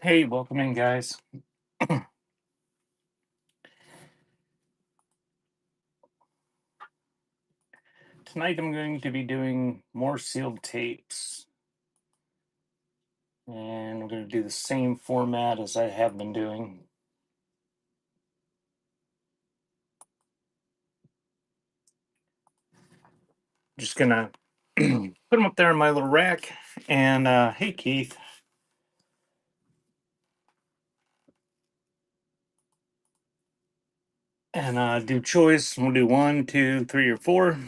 Hey, welcome in, guys. Tonight I'm going to be doing more sealed tapes, and I'm going to do the same format as I have been doing. Just gonna put them up there in my little rack. And hey, Keith, and do choice. We'll do one, two, three, or four.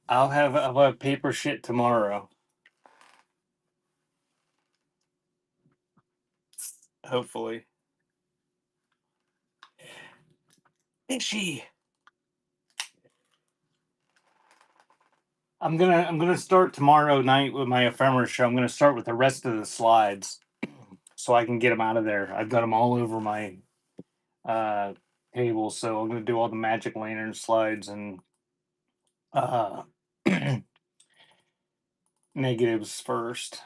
I'll have paper shit tomorrow. Hopefully. Fishy. I'm gonna start tomorrow night with my ephemera show. I'm gonna start with the rest of the slides so I can get them out of there. I've got them all over my uh table, so I'm gonna do all the magic lantern slides and uh negatives first.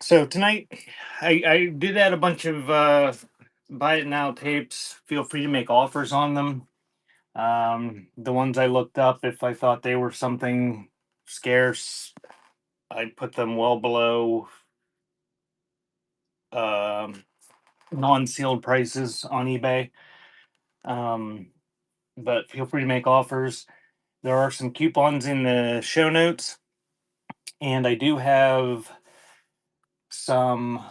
So tonight I did add a bunch of buy it now tapes. Feel free to make offers on them. The ones I looked up, if I thought they were something scarce, I put them well below um non-sealed prices on eBay. Um, but feel free to make offers. There are some coupons in the show notes, and I do have some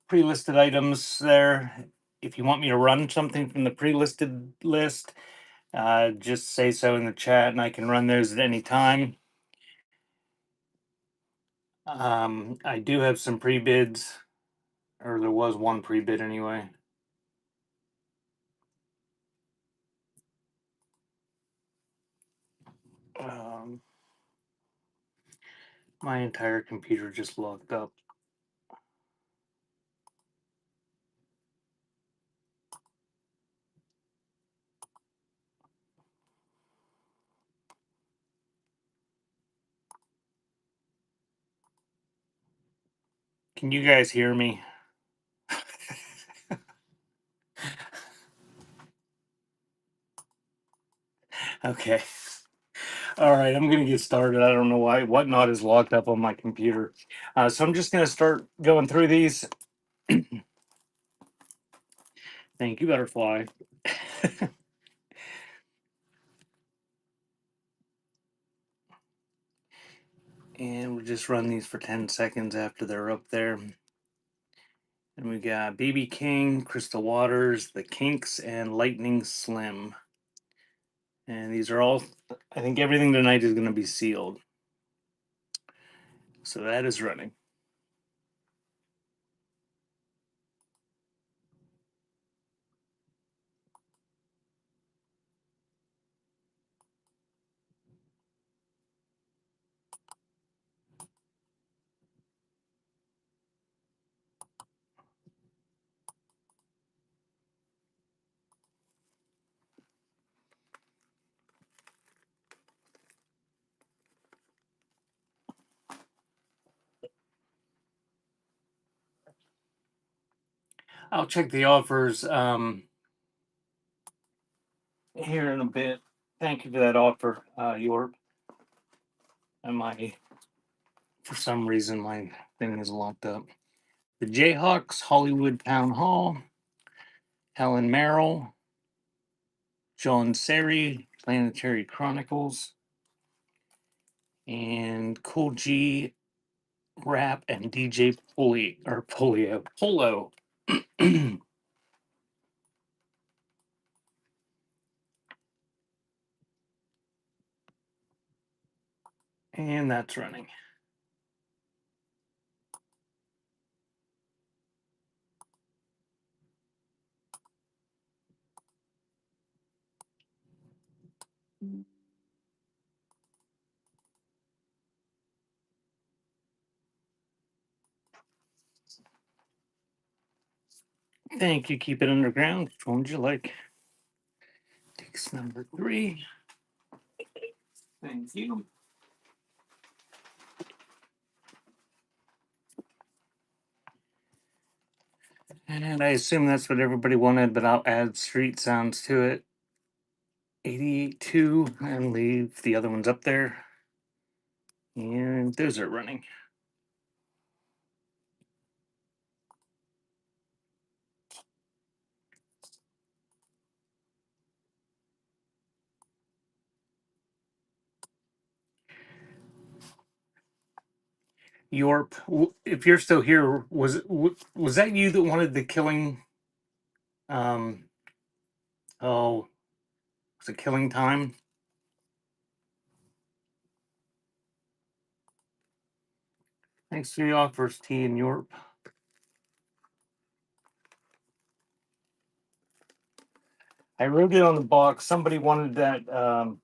pre-listed items there. If you want me to run something from the pre-listed list, just say so in the chat, and I can run those at any time. I do have some pre-bids, or there was one pre-bid anyway. Um, my entire computer just locked up. Can you guys hear me? Okay. All right, I'm gonna get started. I don't know why whatnot is locked up on my computer. So I'm just gonna start going through these. Thank you, Butterfly. And we'll just run these for 10 seconds after they're up there. And we got BB King, Crystal Waters, The Kinks, and Lightning Slim. And these are all, I think everything tonight is going to be sealed. So that is running. I'll check the offers here in a bit. Thank you for that offer, York. And for some reason, my thing is locked up. The Jayhawks, Hollywood Town Hall, Helen Merrill, John Seri, Planetary Chronicles, and Cool G Rap and DJ Polo. And that's running. Thank you. Keep it underground. Which one would you like? Takes number 3. Thank you. And I assume that's what everybody wanted, but I'll add street sounds to it. 88.2 and leave the other ones up there. And those are running. Yorp, if you're still here, was that you that wanted the killing? Um, oh, was it killing time? Thanks for the offers, T and Yorp. I wrote it on the box. Somebody wanted that.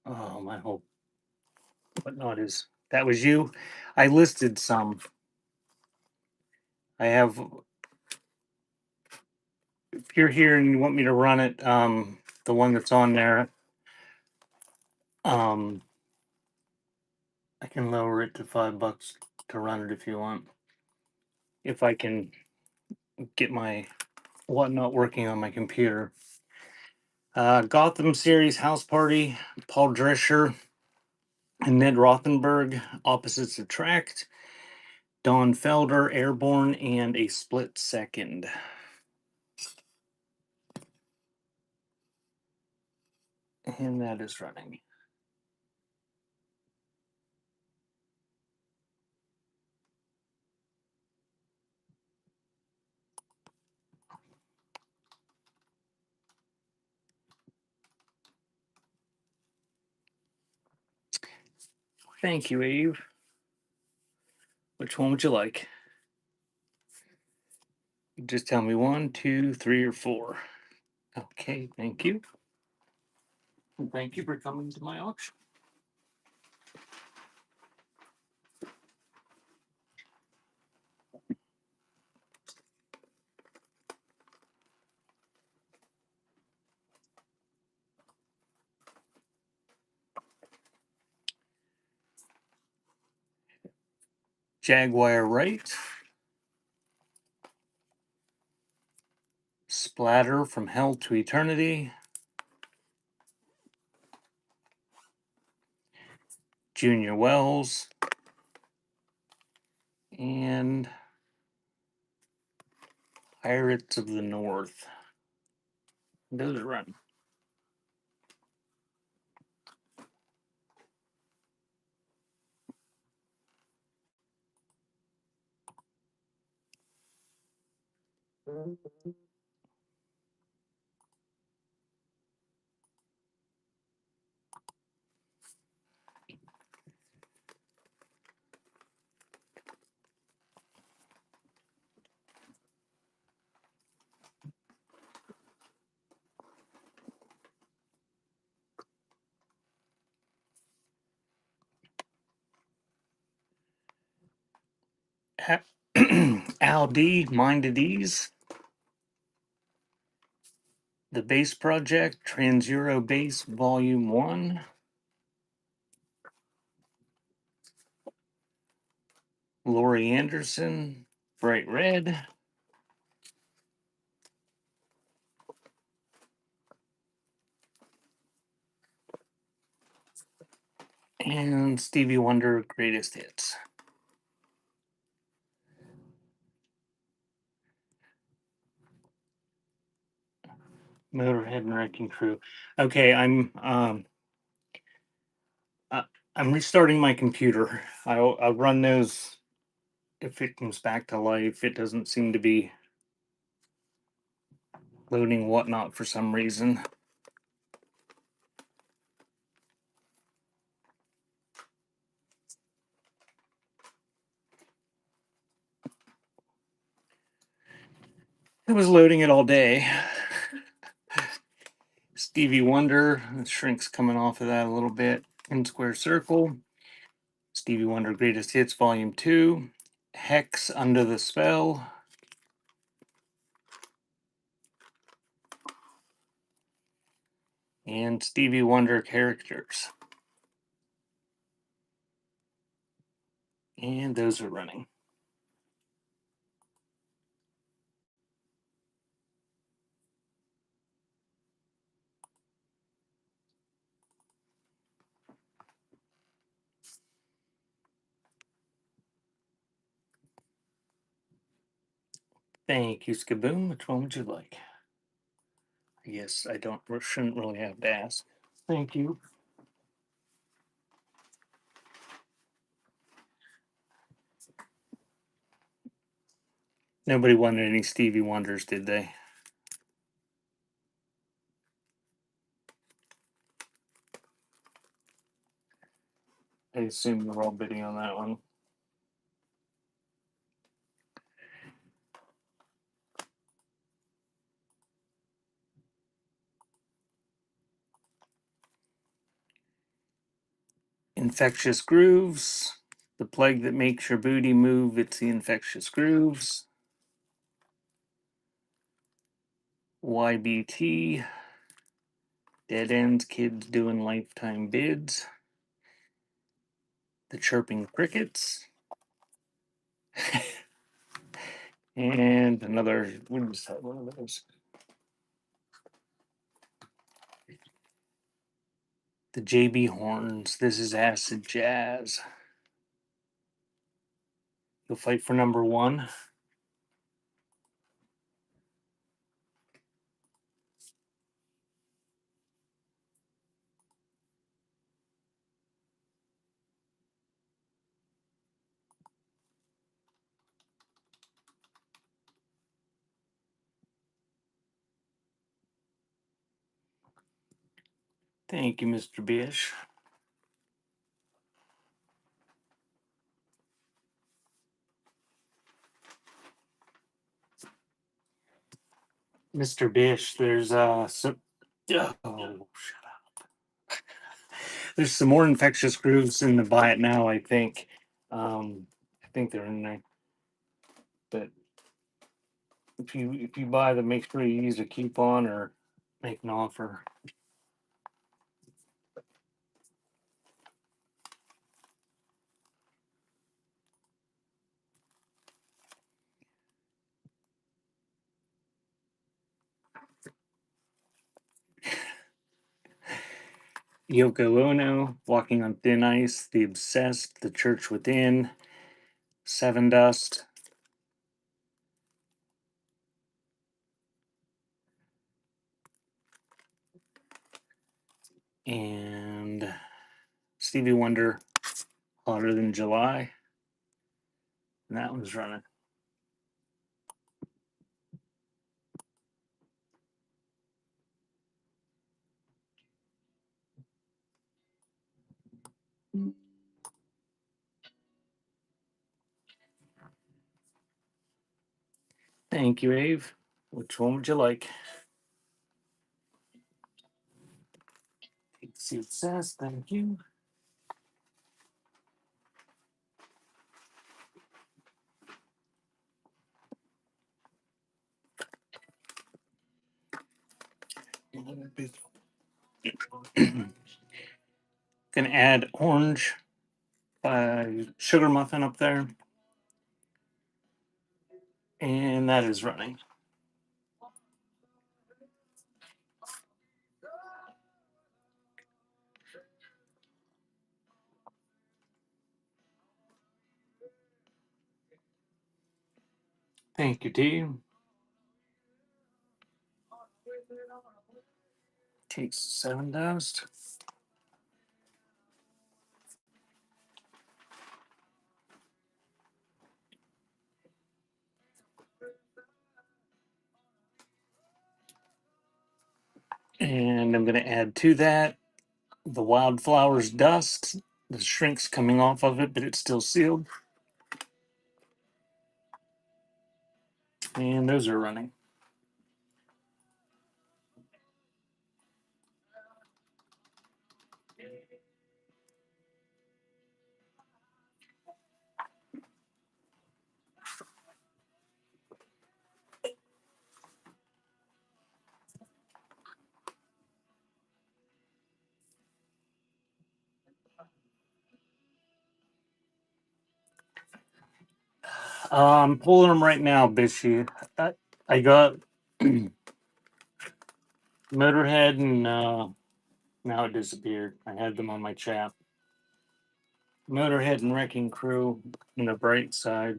Oh, my whole whatnot is that was you. I listed some. I have. If you're here and you want me to run it, the one that's on there, um, I can lower it to $5 to run it if you want. If I can get my whatnot working on my computer. Gotham series House Party, Paul Drescher and Ned Rothenberg, Opposites Attract, Don Felder, Airborne, and A Split Second. And that is running. Thank you, Eve. Which one would you like? Just tell me 1, 2, 3, or 4. Okay, thank you. And thank you for coming to my auction. Jaguar Right. Splatter from Hell to Eternity. Junior Wells. And Pirates of the North. Those are running. Al D, Mind at Ease. The Bass Project, Trans-Euro Bass Volume 1. Laurie Anderson, Bright Red. And Stevie Wonder, Greatest Hits. Motorhead and Wrecking Crew. Okay, I'm restarting my computer. I'll run those if it comes back to life. It doesn't seem to be loading whatnot for some reason. It was loading it all day. Stevie Wonder, the shrink's coming off of that a little bit. In Square Circle, Stevie Wonder Greatest Hits Volume 2, Hex Under the Spell, and Stevie Wonder Characters. And those are running. Thank you, Skaboom. Which one would you like? Yes, I shouldn't really have to ask. Thank you. Nobody wanted any Stevie Wonders, did they? I assume they're all bidding on that one. Infectious Grooves. The plague that makes your booty move, it's the infectious grooves. YBT. Dead Ends Kids Doing Lifetime Bids. The Chirping Crickets. And another, we just had one of those. The JB Horns. This is acid jazz. You'll fight for number 1. Thank you, Mr. Bish. Mr. Bish, there's some. Oh, shut up. There's some more infectious grooves in the buy it now, I think. I think they're in there. But if you buy them, make sure you use a coupon or make an offer. Yoko Ono, Walking on Thin Ice, The Obsessed, The Church Within, Seven Dust, and Stevie Wonder, Hotter Than July. And that one's running. Thank you, Ave. Which one would you like? Take the Obsessed, thank you. Gonna add orange sugar muffin up there. And that is running. Thank you, T. Takes 7 dust. And I'm going to add to that the Wildflowers dust. The shrink's coming off of it, but it's still sealed. And those are running. I'm pulling them right now, Bishy. I got Motorhead and now it disappeared. I had them on my chat. Motorhead and Wrecking Crew on the bright side.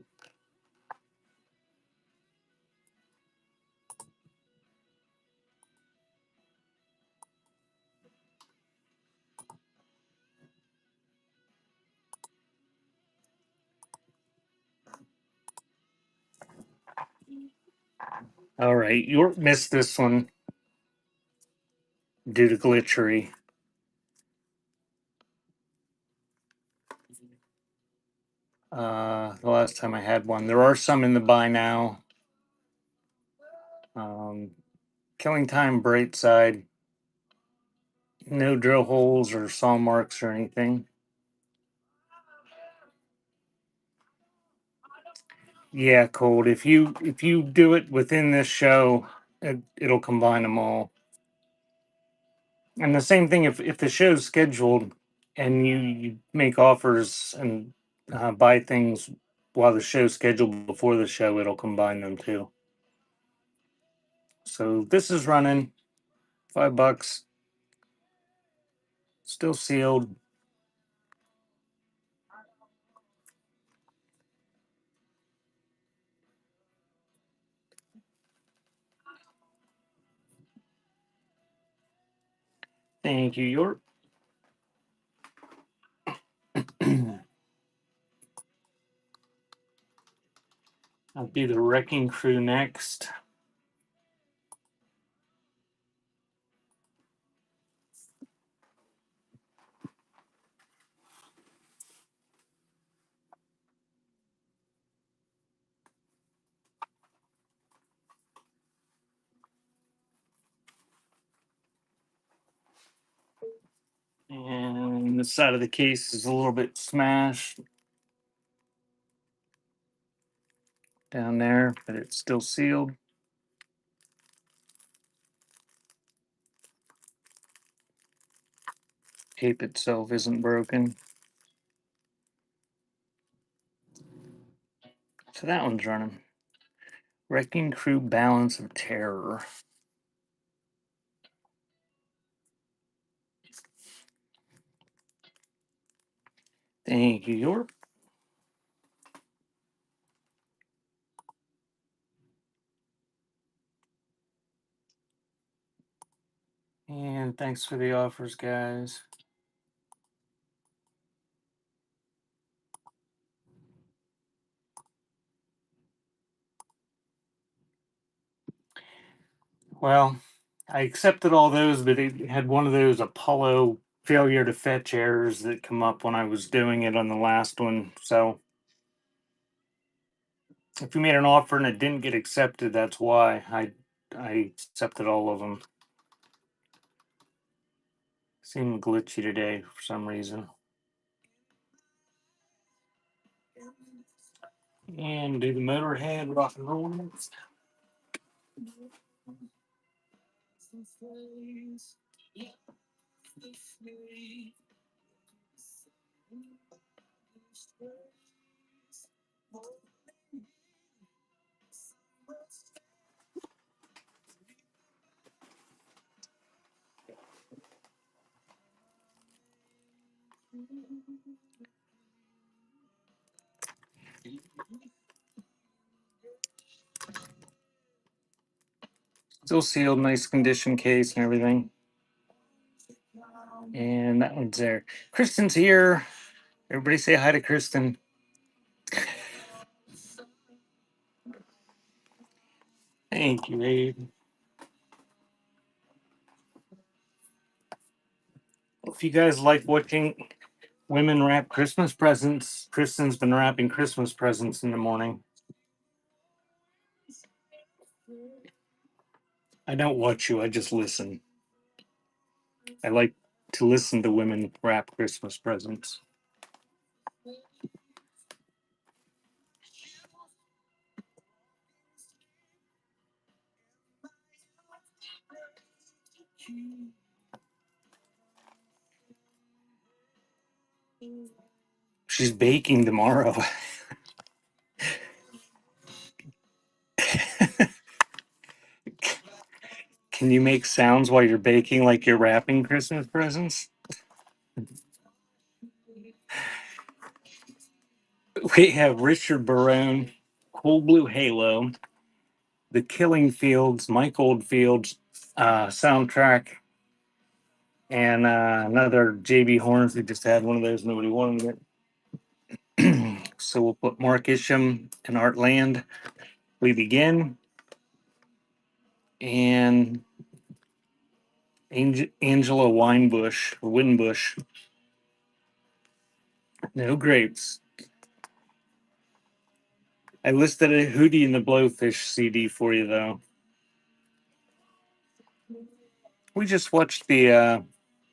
All right, you missed this one due to glitchery. The last time I had one, there are some in the buy now. Killing Time, bright side. No drill holes or saw marks or anything. Yeah, Cold. If you do it within this show, it'll combine them all. And the same thing if the show's scheduled and you make offers and buy things while the show's scheduled before the show, it'll combine them too. So this is running $5, still sealed. Thank you, York. I'll be the Wrecking Crew next. And the side of the case is a little bit smashed down there, but it's still sealed. Tape itself isn't broken. So that one's running. Wrecking Crew Balance of Terror. Thank you, York. And thanks for the offers, guys. Well, I accepted all those, but it had one of those Apollo failure to fetch errors that come up when I was doing it on the last one. So if you made an offer and it didn't get accepted, that's why I accepted all of them. Seemed glitchy today for some reason. And do the Motorhead rock and roll next. Still sealed, nice condition case and everything. And that one's there. Kristen's here. Everybody say hi to Kristen. Thank you, Abe. If you guys like watching women wrap Christmas presents, Kristen's been wrapping Christmas presents in the morning. I don't watch you, I just listen. I like to listen to women wrap Christmas presents. She's baking tomorrow. Can you make sounds while you're baking like you're wrapping Christmas presents? We have Richard Barone, Cool Blue Halo, The Killing Fields, Mike Oldfield's soundtrack, and another JB Horns. We just had one of those. Nobody wanted it. So we'll put Mark Isham and Art Land. We begin. And Angela Winebush or Winbush. No grapes. I listed a Hootie and the Blowfish CD for you though. We just watched the I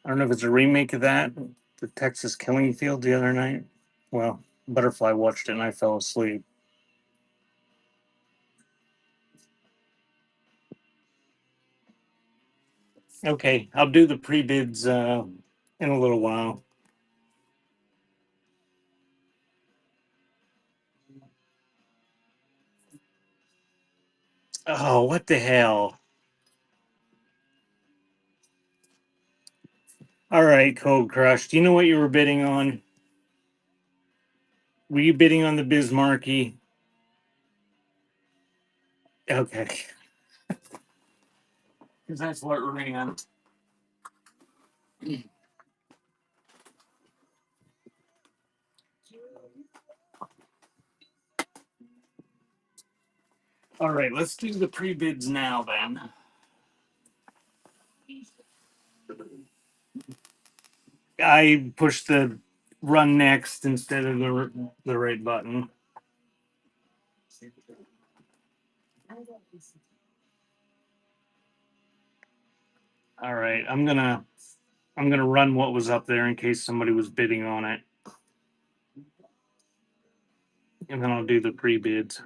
don't know if it's a remake of that, the Texas Killing Field the other night. Well, Butterfly watched it and I fell asleep. Okay, I'll do the pre-bids in a little while. Oh, what the hell? All right, Cold Crush. Do you know what you were bidding on? Were you bidding on the Bismarcky? Okay. Because that's what ran. All right, let's do the pre-bids now then. I pushed the run next instead of the right button. All right, I'm gonna run what was up there in case somebody was bidding on it, and then I'll do the pre-bids.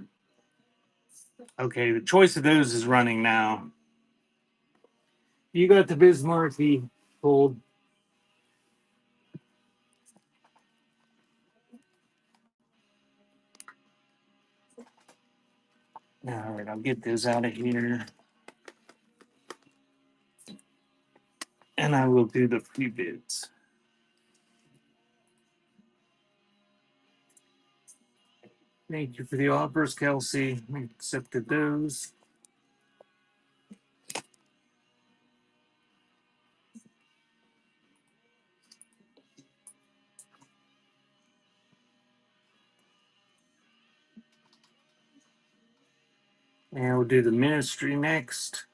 Okay, the choice of those is running now. You got the Bismarcky pulled. All right, I'll get those out of here, and I will do the pre-bids. Thank you for the offers, Kelsey. I accepted those. And we'll do the ministry next.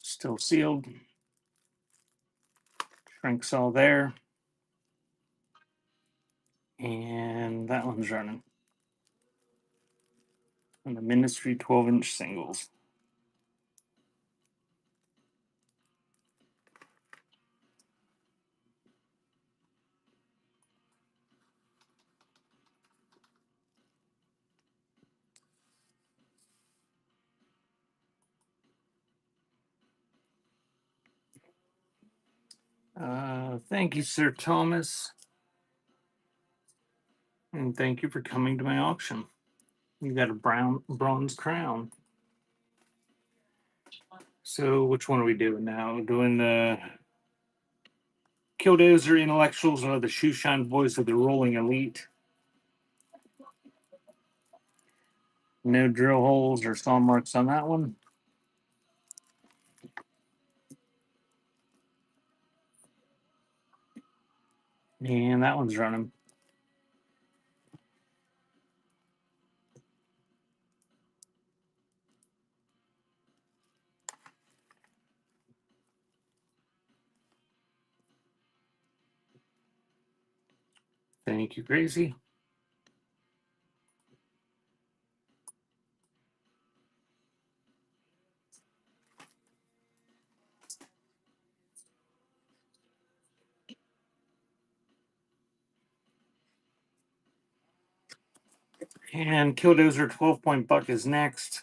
Still sealed. Shrink's all there. And that one's running. And the Ministry 12-inch singles. Thank you, Sir Thomas. And thank you for coming to my auction. You got a bronze crown. So which one are we doing now? Doing the Killdozer Intellectuals or the Shoeshine Boys of the Rolling Elite? No drill holes or saw marks on that one. And that one's running. Thank you, Crazy. And Killdozer 12-point buck is next.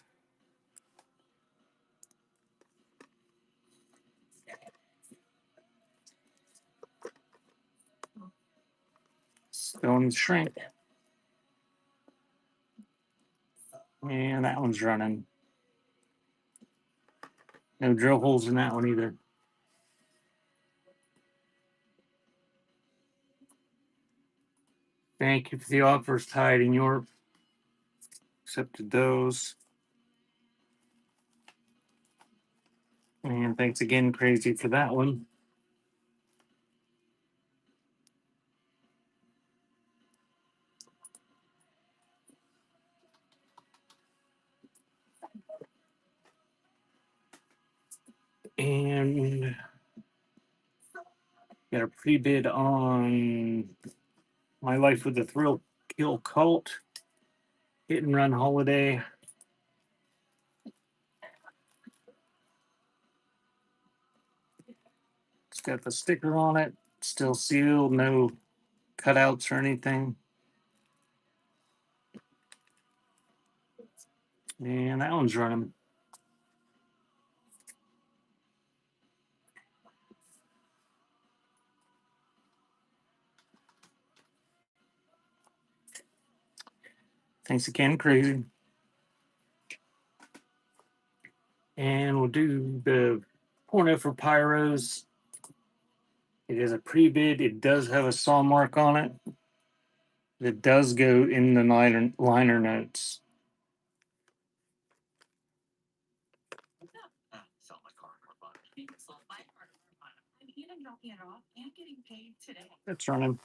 Stone Shrink. And that one's running. No drill holes in that one either. Thank you for the offers, Tide and York. Accepted those. And thanks again, Crazy, for that one. And got a pre-bid on My Life with the Thrill Kill Cult. Hit and Run Holiday. It's got the sticker on it. Still sealed. No cutouts or anything. And that one's running. Thanks again, Crazy. And we'll do the Porno for Pyros. It is a pre-bid. It does have a saw mark on it. It does go in the liner notes. That's running.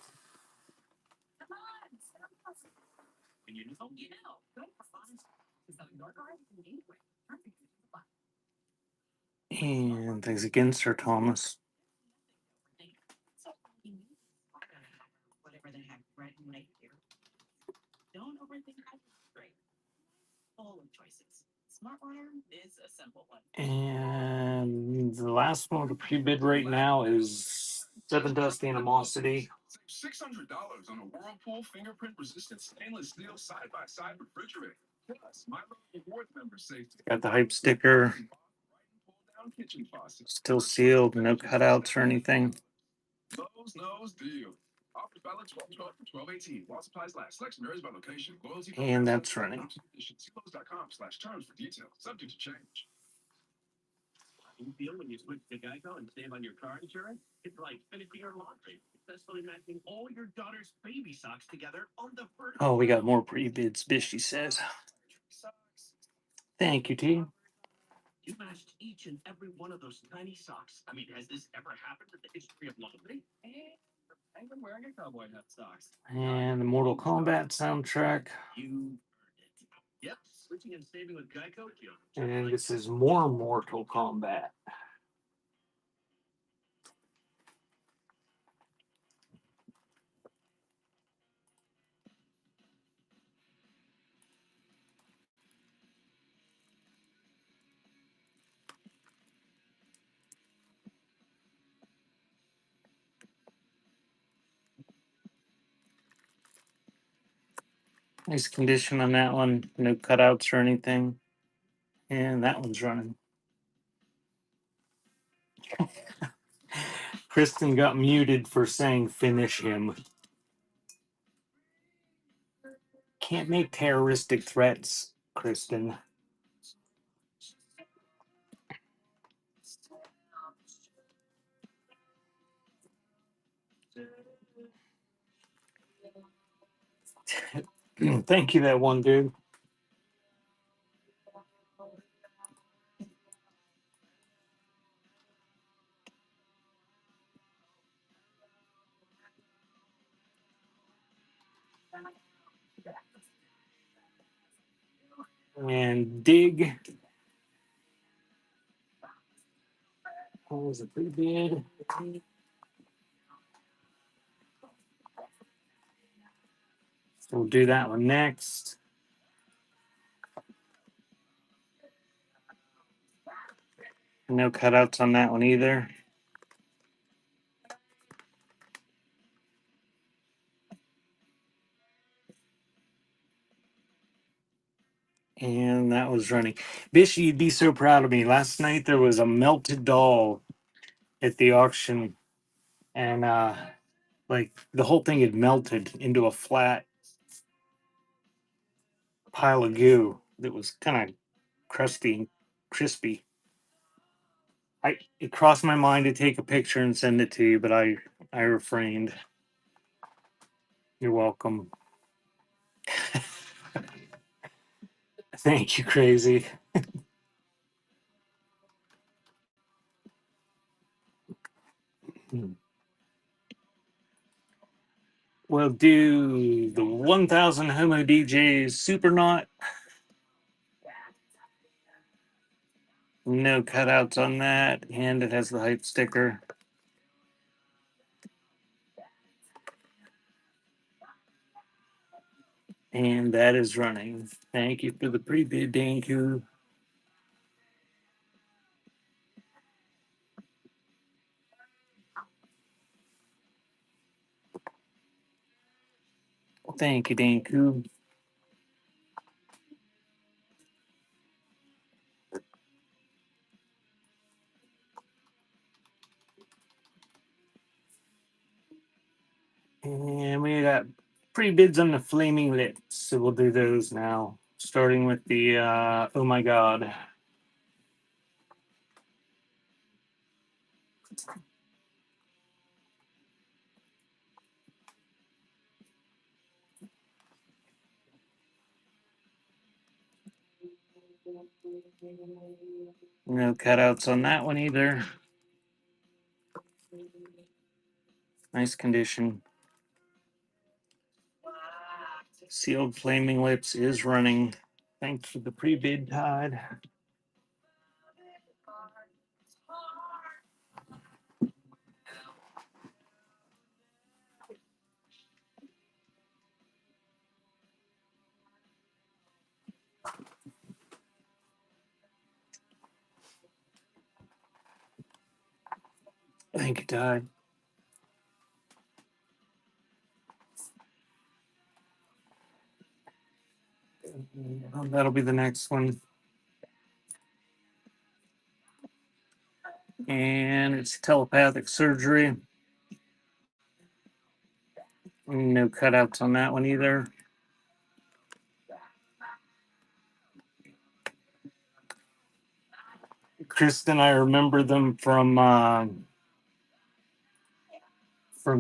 And thanks again, Sir Thomas. And the last one with the pre-bid right now is Seven Dust Animosity. $600 on a Whirlpool fingerprint resistant stainless steel side by side refrigerator. Plus, my rewards member safety. Got the hype sticker. Still sealed, no cutouts or anything. Nose deal. Offers valid 12/12/12/18. While supplies last. Selection varies by location. Loyalty. And that's running. Close.com/terms for details. Subject to change. You feel when you switch to Geico and save on your car insurance? It's like finishing your laundry. Successfully matching all your daughter's baby socks together on the first. Oh, we got more pre-bids, Bishy says. Thank you, T. You matched each and every one of those tiny socks. I mean, has this ever happened in the history of laundry? I've been wearing a cowboy hat socks. And the Mortal Kombat soundtrack. You earned it. Yep, switching and saving with Geico. And this is more Mortal Kombat. Nice condition on that one. No cutouts or anything. And that one's running. Kristen got muted for saying finish him. Can't make terroristic threats, Kristen. Thank you, that one dude. And dig. That was a pretty bid. So we'll do that one next. No cutouts on that one either. And that was running. Bish, you'd be so proud of me. Last night there was a melted doll at the auction, and like the whole thing had melted into a flat pile of goo that was kind of crusty and crispy. It crossed my mind to take a picture and send it to you, but I refrained. You're welcome. Thank you, crazy. We'll do the 1000 Homo DJs Super Knot. No cutouts on that, and it has the hype sticker. And that is running. Thank you for the pre-bid, Danku. Thank you, Danku. And we got pre-bids on the Flaming Lips, so we'll do those now. Starting with the Oh My God. No cutouts on that one either. Nice condition. Sealed Flaming Lips is running. Thanks for the pre-bid, Todd. Thank you, Todd. That'll be the next one. And it's Telepathic Surgery. No cutouts on that one either. Kristen, I remember them from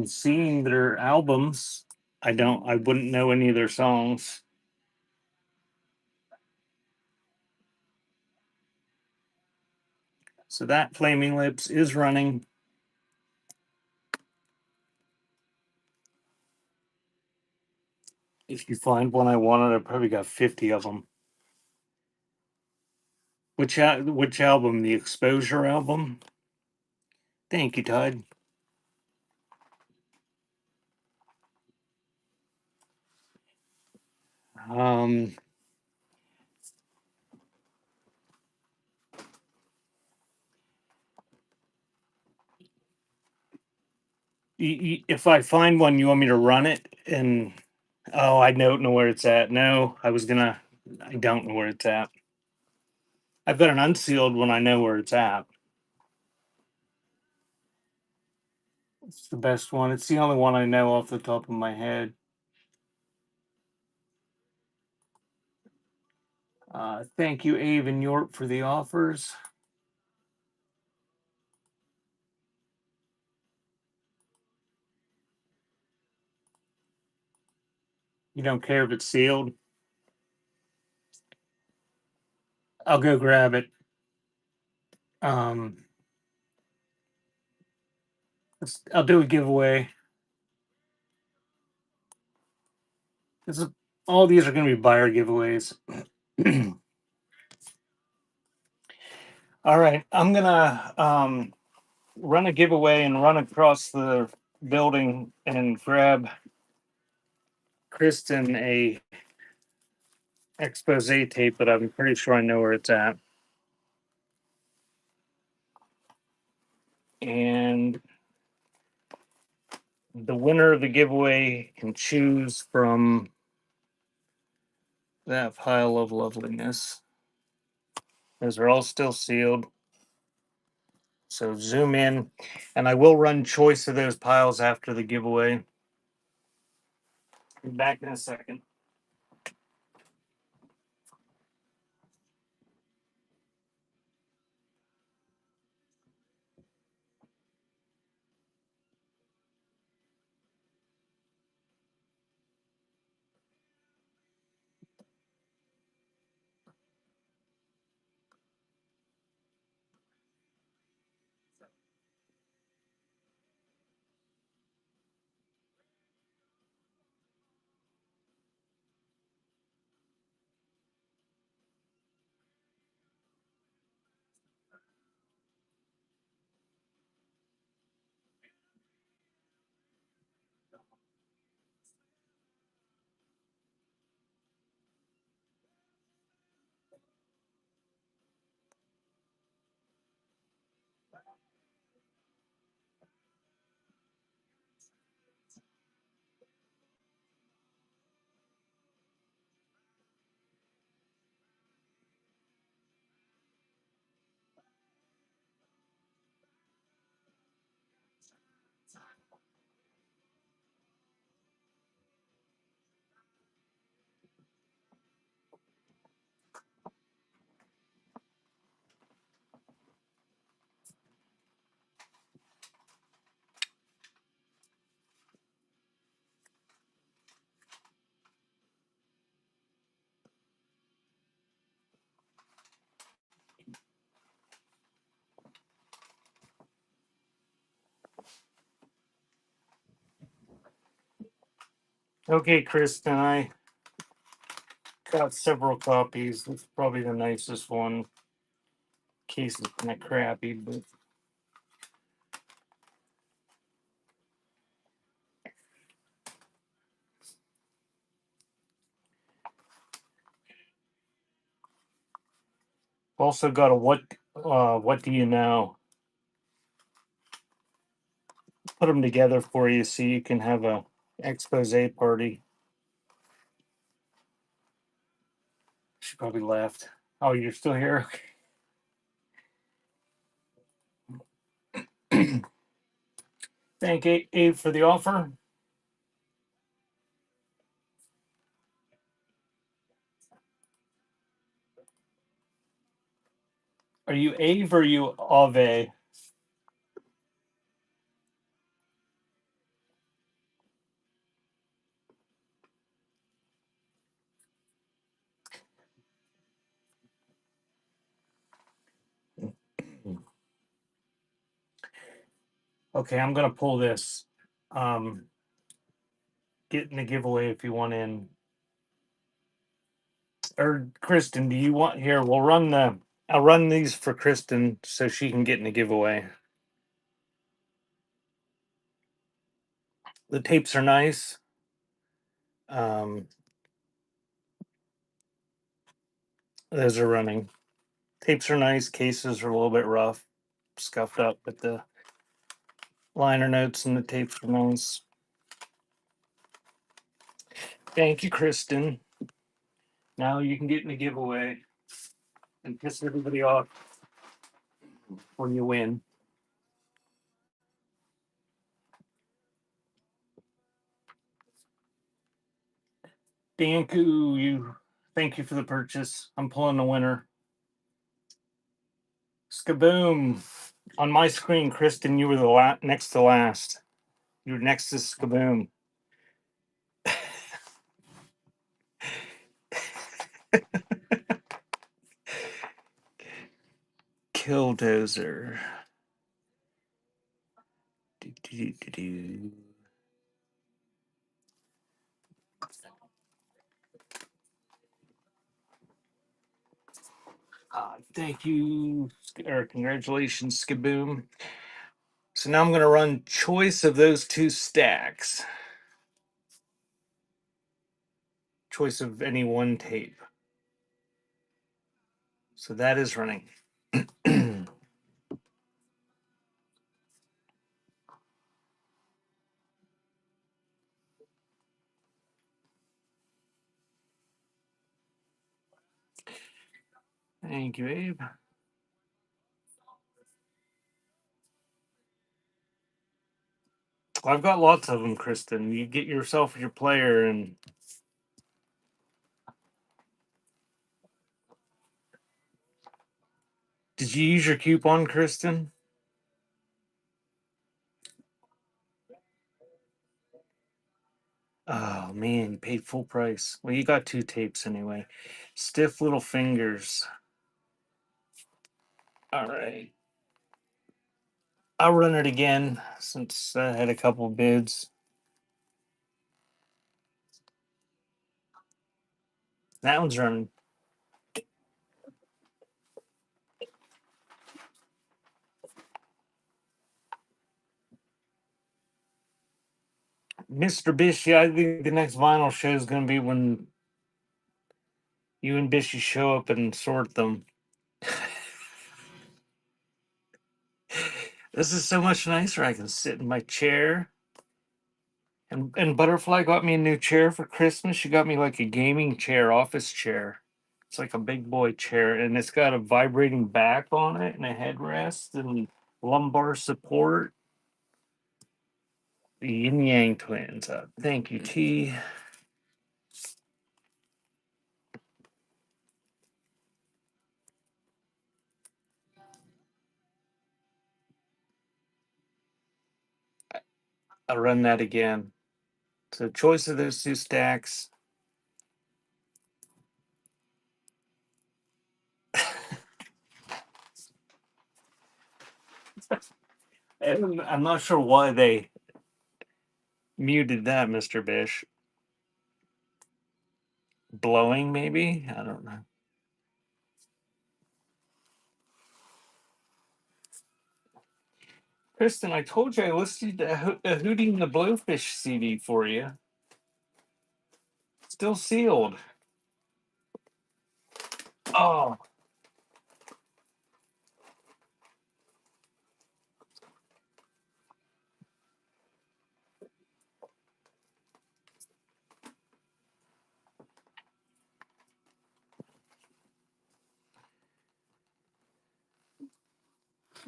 seeing their albums. I wouldn't know any of their songs. So that Flaming Lips is running. If you find one I wanted, I probably got 50 of them. Which album? The Exposure album? Thank you, Todd. Um, if I find one, you want me to run it? And oh, I don't know where it's at. No, I don't know where it's at. I've got an unsealed one. I know where it's at. It's the best one. It's the only one I know off the top of my head. Thank you, Ave and York, for the offers. You don't care if it's sealed? I'll go grab it. Um, I'll do a giveaway. This is, all these are going to be buyer giveaways. All right, I'm gonna run a giveaway and run across the building and grab Kristen a expose tape, but I'm pretty sure I know where it's at. And the winner of the giveaway can choose from that pile of loveliness. Those are all still sealed. So zoom in, and I will run choice of those piles after the giveaway. Be back in a second. Okay, Kristen, I got several copies. It's probably the nicest one. Case is kind of crappy, but also got a what do you know? Put them together for you so you can have a expose party. She probably left. Oh, you're still here? Thank Abe for the offer. Are you Ave or are you Ave? Okay, I'm gonna pull this. Get in the giveaway if you want in. Or Kristen, do you want here? I'll run these for Kristen so she can get in the giveaway. The tapes are nice. Um, those are running. Tapes are nice. Cases are a little bit rough, scuffed up, but the liner notes and the tapes are nice. Thank you, Kristen. Now you can get in the giveaway and piss everybody off when you win. Thank you for the purchase. I'm pulling the winner. Skaboom. On my screen, Kristen, you were the next to last. You were next to Skaboom. Killdozer. Do, do, do, do. Thank you, or congratulations, Skaboom. So now I'm going to run choice of those two stacks. Choice of any one tape. So that is running. Thank you, Abe. I've got lots of them, Kristen. You get yourself your player and did you use your coupon, Kristen? Oh man, you paid full price. Well, you got two tapes anyway. Stiff little fingers. All right. I'll run it again since I had a couple bids. That one's running. Mr. Bishy, I think the next vinyl show is going to be when you and Bishy show up and sort them. This is so much nicer. I can sit in my chair. And Butterfly got me a new chair for Christmas. She got me like a gaming chair, office chair. It's like a big boy chair, and it's got a vibrating back on it and a headrest and lumbar support. The Yin Yang twins. Thank you, T. I'll run that again. So, choice of those two stacks. And I'm not sure why they muted that, Mr. Bish. Blowing, maybe? I don't know. Kristen, I told you I listed a Hootie and the Blowfish CD for you. Still sealed. Oh,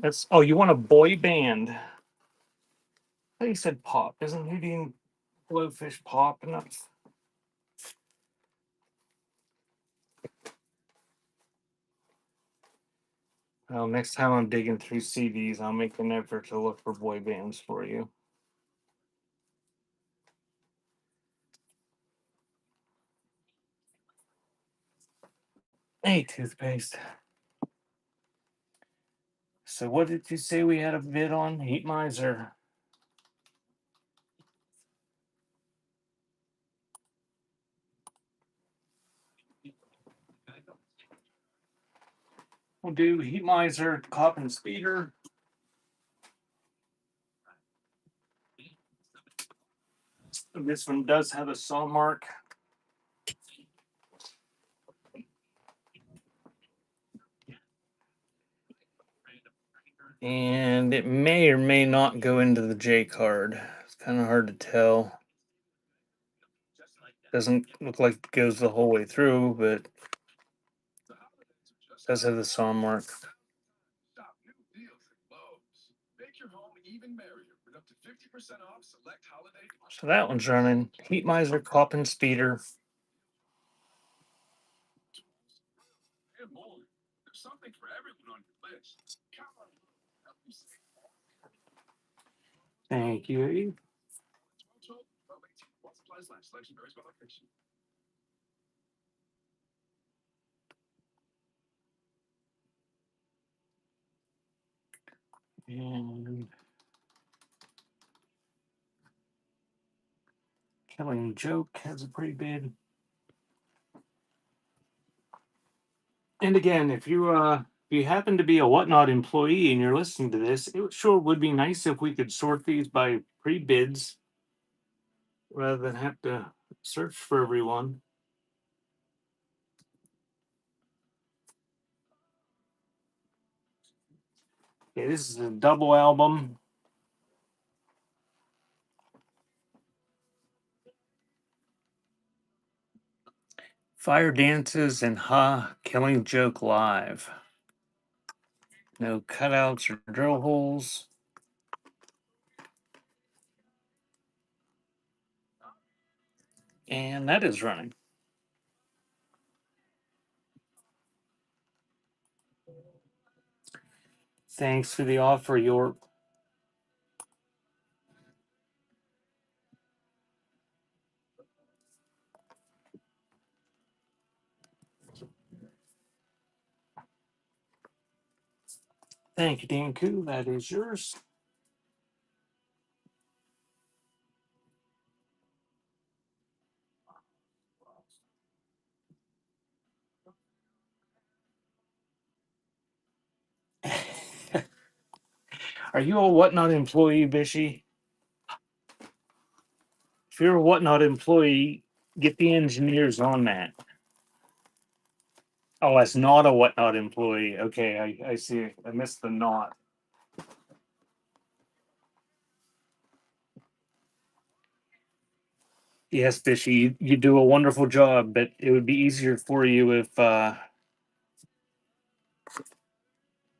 that's. Oh, you want a boy band? I thought you said pop. Isn't Hootie and Blowfish pop enough? Well, next time I'm digging through CDs, I'll make an effort to look for boy bands for you. Hey, toothpaste. So, what did you say we had a bid on? Heat Miser. We'll do Heat Miser, Cop and Speeder. This one does have a saw mark. And it may or may not go into the J card. It's kind of hard to tell. Doesn't look like it goes the whole way through, but does have the saw mark. So that one's running. Heat Miser, Cop and Speeder. Thank you. And Killing Joke has a pretty bid. And again, if you happen to be a Whatnot employee and you're listening to this, it sure would be nice if we could sort these by pre-bids rather than have to search for everyone. Okay, this is a double album. Fire dances and Ha Killing Joke Live. No cutouts or drill holes. And that is running. Thanks for the offer, York. Thank you, Danku. That is yours. Are you a Whatnot employee, Bishy? If you're a Whatnot employee, get the engineers on that. Oh, that's not a Whatnot employee. Okay, I see. I missed the not. Yes, Bishy, you do a wonderful job, but it would be easier for you if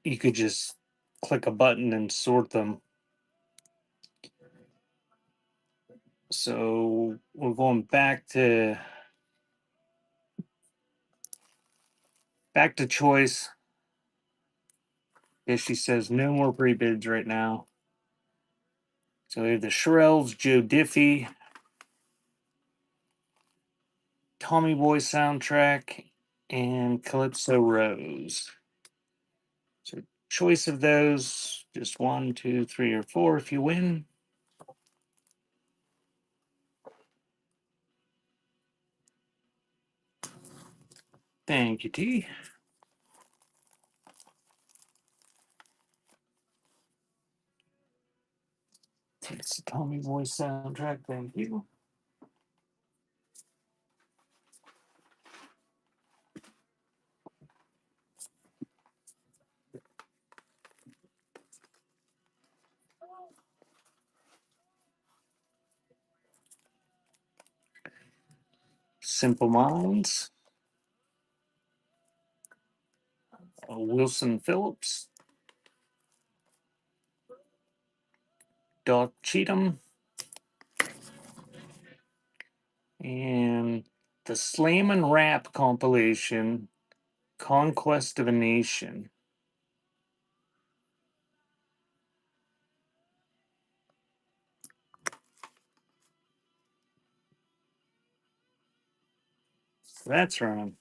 you could just click a button and sort them. So we're going back to choice. Bishy says no more pre-bids right now. So we have the Shirelles, Joe Diffie, Tommy Boy soundtrack, and Calypso Rose. So choice of those, just 1, 2, 3, or 4 if you win. Thank you, T. It's the Tommy Boy soundtrack. Thank you. Simple Minds, Wilson Phillips, Doc Cheatham, and the Slam and Rap compilation, Conquest of a Nation. So that's wrong.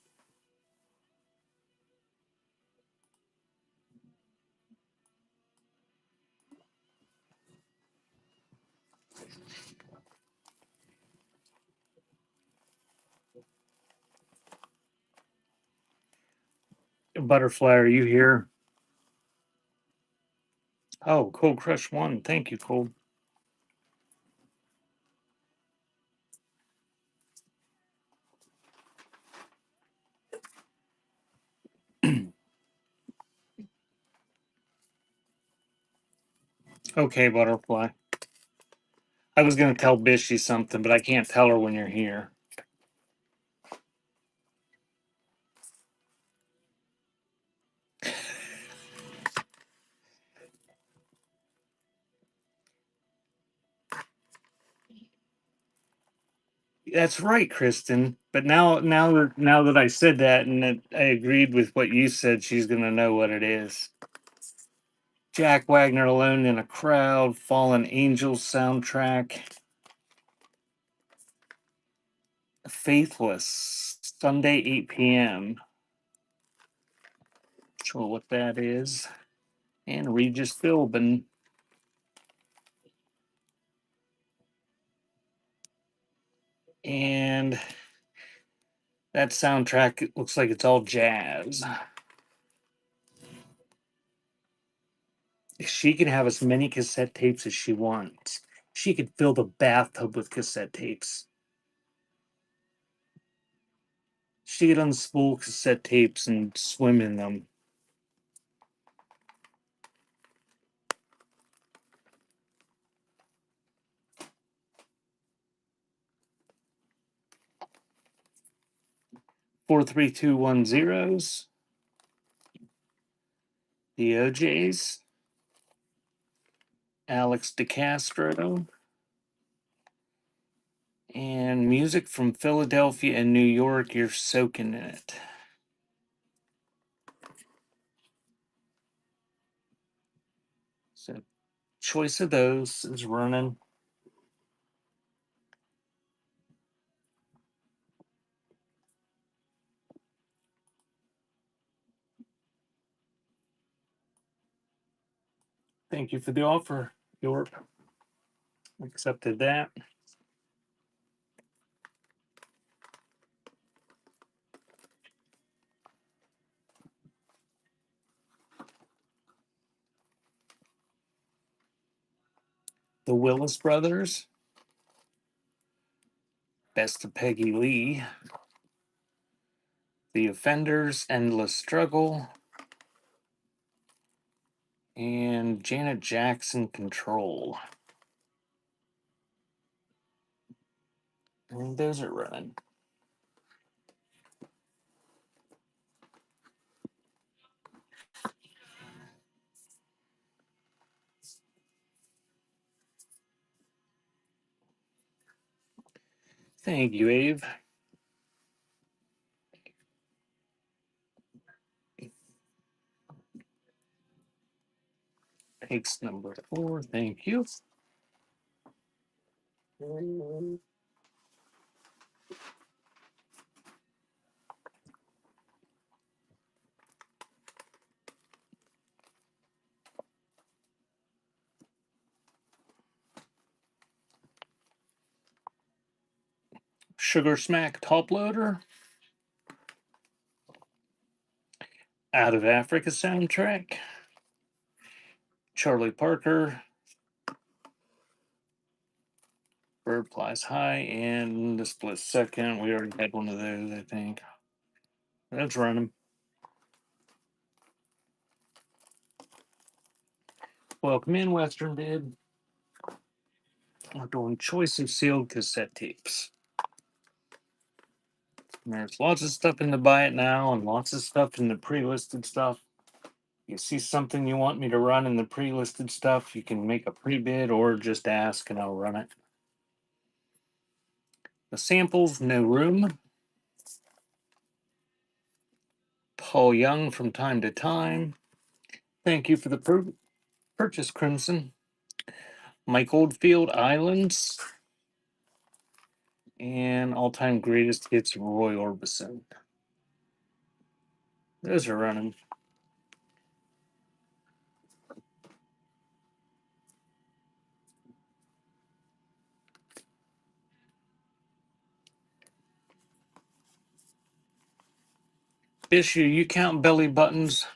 Butterfly, are you here? Oh, Cold Crush 1. Thank you, Cold. Okay, Butterfly. I was going to tell Bishy something, but I can't tell her when you're here. That's right, Kristen. But now that I said that and that I agreed with what you said, she's going to know what it is. Jack Wagner, Alone in a Crowd, Fallen Angels soundtrack, Faithless, Sunday 8 p.m. Sure what that is. And Regis Philbin. And that soundtrack, it looks like it's all jazz. She can have as many cassette tapes as she wants. She could fill the bathtub with cassette tapes. She could unspool cassette tapes and swim in them. 43210s, the OJs, Alex DeCastro, and music from Philadelphia and New York. You're soaking in it. So, choice of those is running. Thank you for the offer, York. Accepted that. The Willis Brothers, Best of Peggy Lee, The Offenders, Endless Struggle, and Janet Jackson, Control. And those are running. Thank you, Ave. Takes number 4. Thank you. Sugar Smack Top Loader, Out of Africa soundtrack, Charlie Parker, Bird Flies High, and The Split Second. We already had one of those, I think. That's running. Welcome in, Western Bid. We're doing choice of sealed cassette tapes. And there's lots of stuff in the buy it now and lots of stuff in the pre-listed stuff. You see something you want me to run in the pre-listed stuff, you can make a pre-bid or just ask and I'll run it. The samples, No Room. Paul Young, From Time to Time. Thank you for the purchase, Crimson. Mike Oldfield, Islands. And all-time greatest hits, Roy Orbison. Those are running. Issue, you count belly buttons?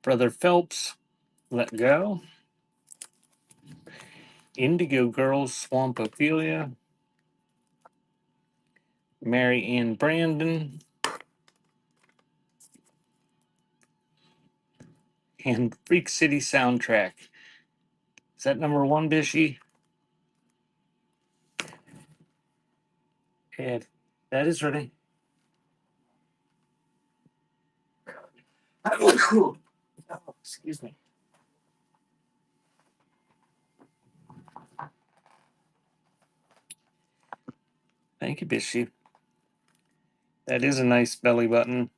Brother Phelps, Let Go. Indigo Girls, Swamp Ophelia. Mary Ann Brandon. And Freak City Soundtrack. Is that number 1, Bishy? Ed, that is ready. Oh, excuse me. Thank you, Bishy. That is a nice belly button.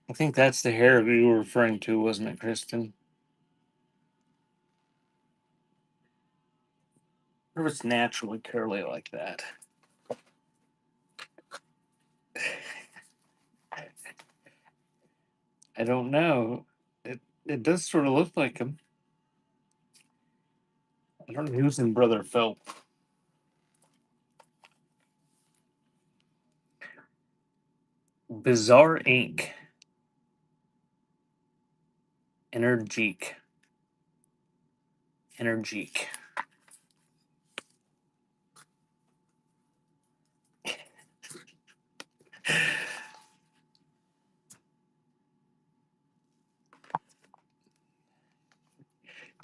I think that's the hair you were referring to, wasn't it, Kristen? Or was naturally curly like that? I don't know. It does sort of look like him. I don't know who's in Brother Phelps. Bizarre Inc. Energique. Energique.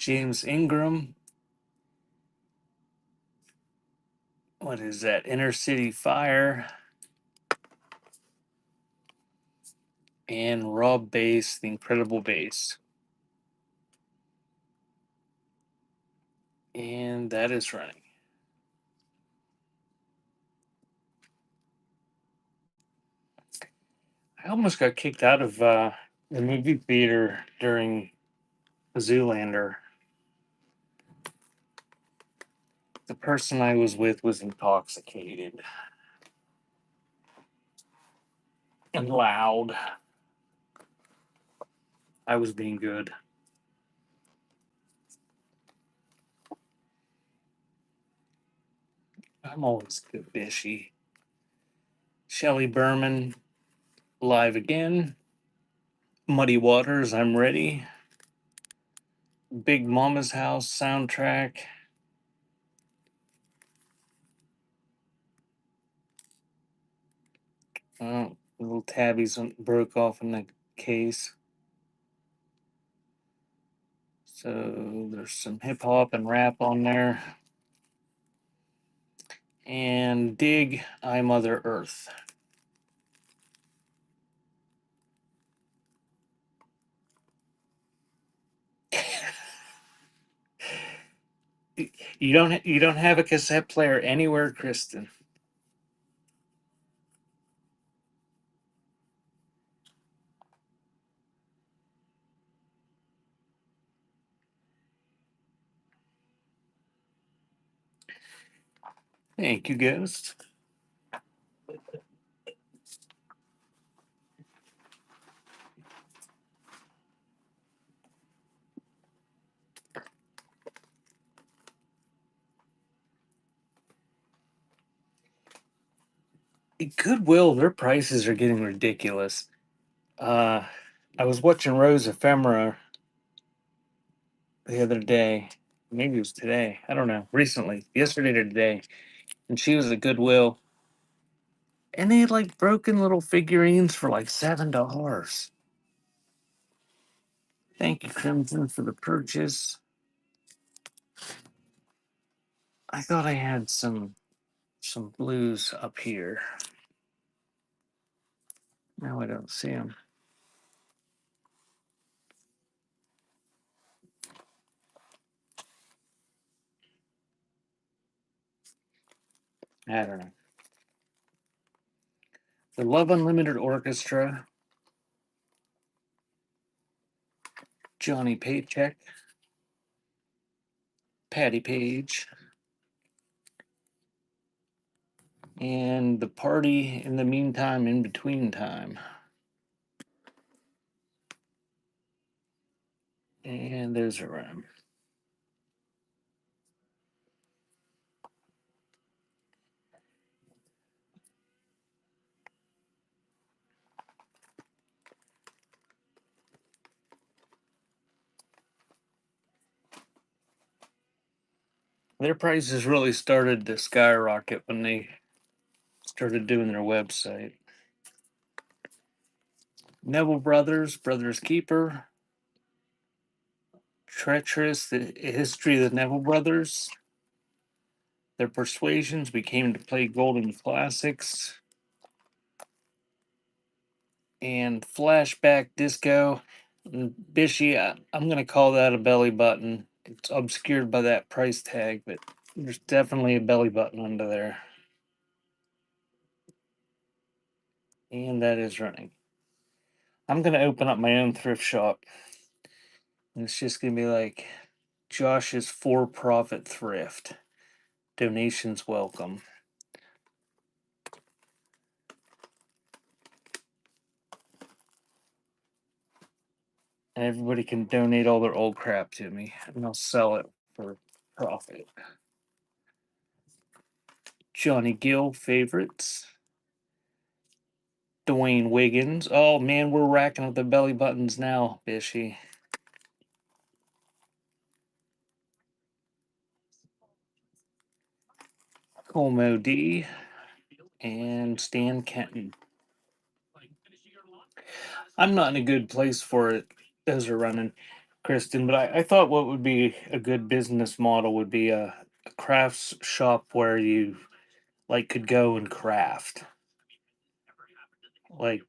James Ingram. What is that? Inner City Fire. And Rob Bass, The Incredible Bass. And that is running. I almost got kicked out of the movie theater during Zoolander. The person I was with was intoxicated and loud. I was being good. I'm always good, Bishy. Shelley Berman, live again. Muddy Waters, I'm ready. Big Mama's House soundtrack. Little tabbies broke off in the case. So there's some hip hop and rap on there. And Dig, I Mother Earth. You don't have a cassette player anywhere, Kristen. Thank you, Ghost. Goodwill, their prices are getting ridiculous. Uh, I was watching Rose Ephemera the other day. Maybe it was today. I don't know. Recently, yesterday or today, and she was at Goodwill, and they had like broken little figurines for like $7. Thank you, Crimson, for the purchase. I thought I had some blues up here. Now I don't see them. I don't know. The Love Unlimited Orchestra, Johnny Paycheck, Patty Page, and The Party in the Meantime, in Between Time. And there's a rhyme. Their prices really started to skyrocket when they started doing their website. Neville Brothers, Brothers Keeper, Treacherous, the history of the Neville Brothers. Their persuasions became to play golden classics. And Flashback Disco. Bishy, I'm going to call that a belly button. It's obscured by that price tag, but there's definitely a belly button under there. And that is running. I'm going to open up my own thrift shop. And it's just going to be like Josh's for profit thrift. Donations welcome. And everybody can donate all their old crap to me, and I'll sell it for profit. Johnny Gill favorites. Dwayne Wiggins. Oh man, we're racking up the belly buttons now, Bishy. Colmo D and Stan Kenton. I'm not in a good place for it. Those are running. Kristen, but I thought what would be a good business model would be a crafts shop where you like could go and craft, like,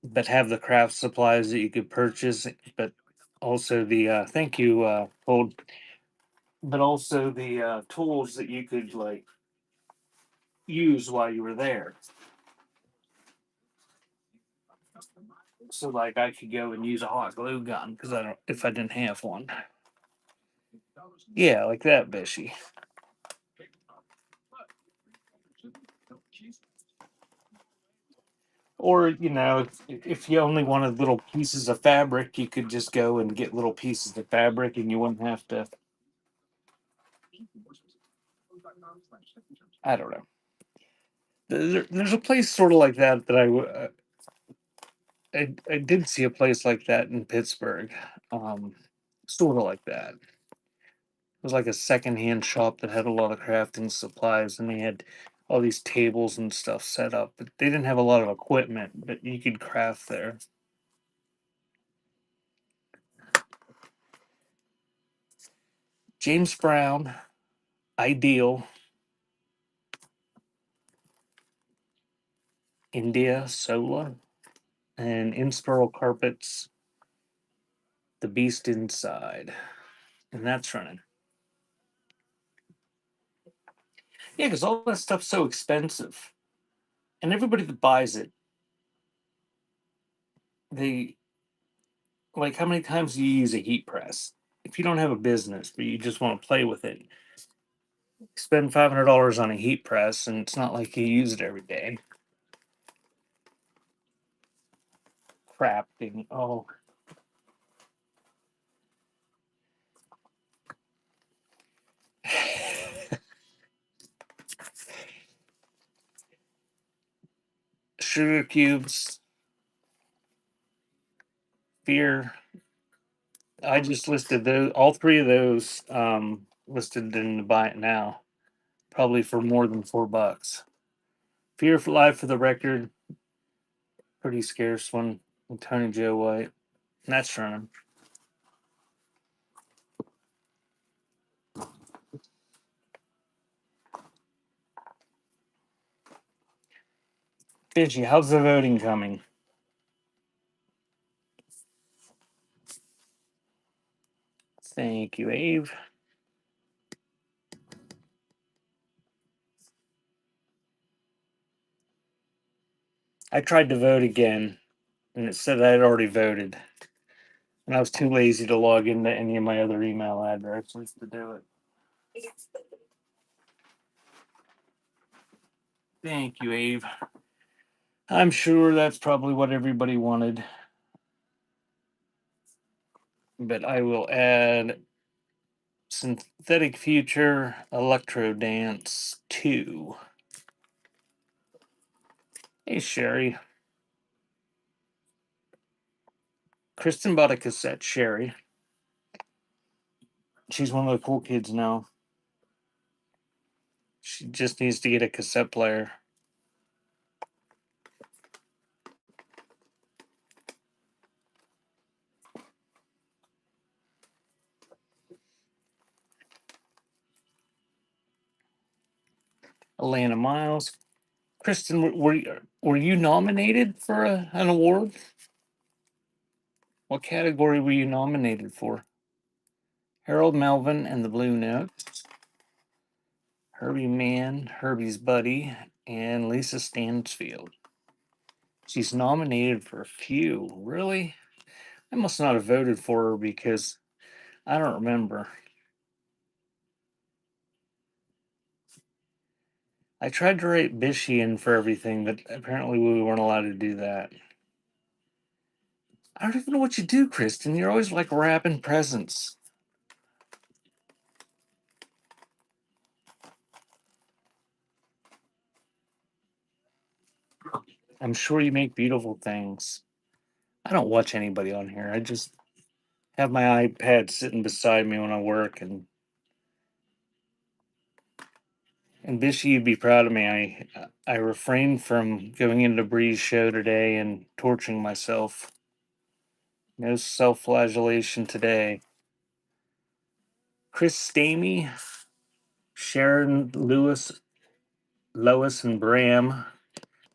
but have the craft supplies that you could purchase, but also the thank you, hold, but also the tools that you could like use while you were there. So like I could go and use a hot glue gun because I don't if I didn't have one. Yeah, like that, Bishy. Or if you only wanted little pieces of fabric, you could just go and get little pieces of fabric, and you wouldn't have to. I don't know. There's a place sort of like that that I did see a place like that in Pittsburgh, um, sort of like that. It was like a secondhand shop that had a lot of crafting supplies, and they had all these tables and stuff set up, but they didn't have a lot of equipment, but you could craft there. James Brown, Ideal, India, Sola, and Inspiral Carpets, The Beast Inside. And that's running. Yeah, because all that stuff's so expensive. And everybody that buys it, they like how many times do you use a heat press? If you don't have a business, but you just want to play with it, spend $500 on a heat press, and it's not like you use it every day. Crafting. Oh, sugar cubes, fear. I just listed those. All three of those listed in the buy it now, probably for more than $4. Fear for Life for the record, pretty scarce one. And Tony Joe White. And that's running. Fishy, how's the voting coming? Thank you, Ave. I tried to vote again, and it said I had already voted. And I was too lazy to log into any of my other email addresses to do it. Thank you, Ave. I'm sure that's probably what everybody wanted. But I will add Synthetic Future Electro Dance 2. Hey, Sherry. Kristen bought a cassette, Sherry. She's one of the cool kids now. She just needs to get a cassette player. Alana Miles. Kristen, were you nominated for an award? What category were you nominated for? Harold Melvin and the Blue Notes, Herbie Mann, Herbie's Buddy, and Lisa Stansfield. She's nominated for a few. Really? I must not have voted for her because I don't remember. I tried to write Bishy in for everything, but apparently we weren't allowed to do that. I don't even know what you do, Kristen. You're always like wrapping presents. I'm sure you make beautiful things. I don't watch anybody on here. I just have my iPad sitting beside me when I work, and Bishy, you'd be proud of me. I refrained from going into Bree's show today and torturing myself. No self-flagellation today. Chris Stamey, Sharon Lewis, Lois and Bram,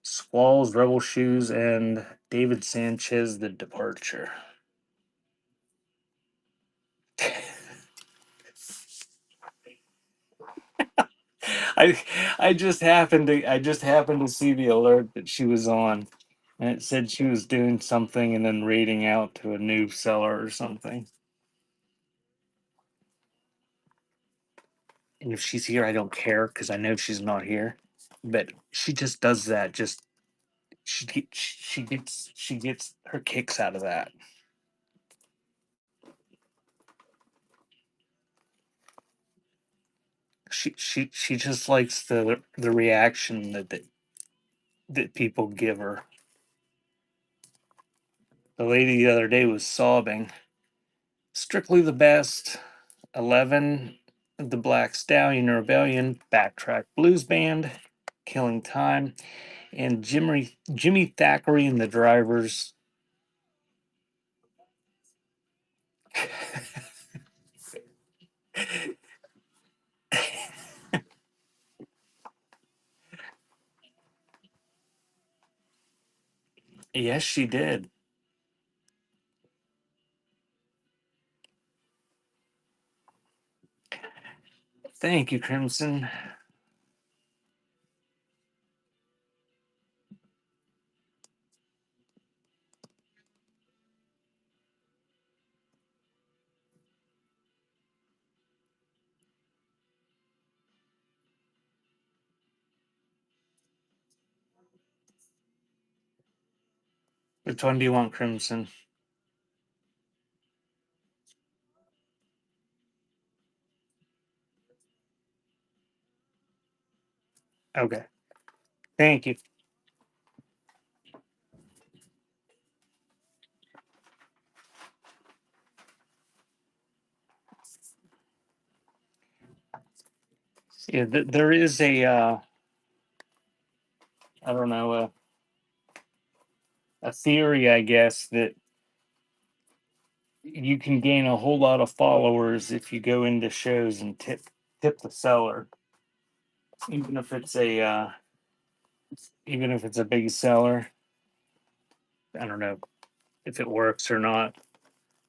Squalls, Rebel Shoes, and David Sanchez, The Departure. I I just happened to see the alert that she was on, and it said she was doing something and then raiding out to a new seller or something. And if she's here, I don't care because I know she's not here. But she just does that. Just she gets her kicks out of that. She just likes the reaction that people give her. The lady the other day was sobbing. Strictly the Best, 11, The Black Stallion Rebellion, Backtrack Blues Band, Killing Time, and Jimmy Thackeray and the Drivers. Yes, she did. Thank you, Crimson. Which one do you want, Crimson? Okay. Thank you. Yeah, there is I don't know, a theory, I guess, that you can gain a whole lot of followers if you go into shows and tip the seller, even if it's a big seller. I don't know if it works or not.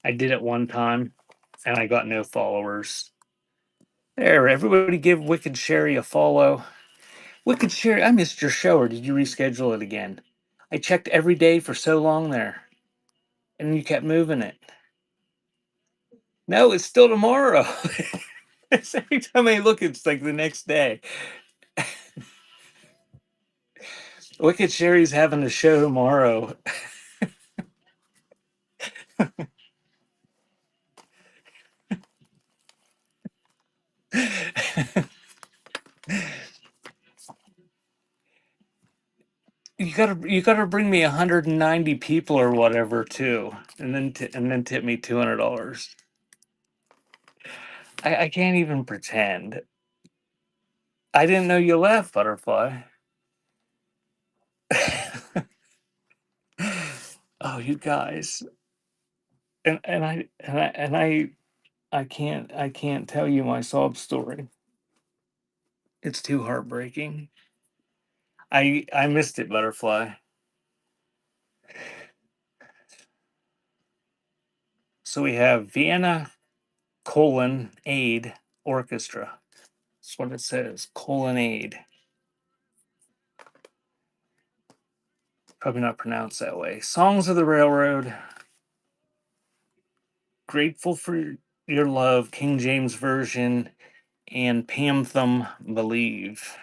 I did it one time and I got no followers. There, everybody give Wicked Sherry a follow. Wicked Sherry, I missed your show, or did you reschedule it again? I checked every day for so long there, and you kept moving it. No, it's still tomorrow. It's every time I look, it's like the next day. Wicked Sherry's having a show tomorrow. You gotta bring me 190 people or whatever too, and then tip me $200. I can't even pretend. I didn't know you left, Butterfly. Oh, you guys, and I can't tell you my sob story. It's too heartbreaking. I missed it, Butterfly. So we have Vienna Aid Orchestra. That's what it says. Aid. Probably not pronounced that way. Songs of the Railroad. Grateful for Your Love, King James Version, and Pam Thumb Believe.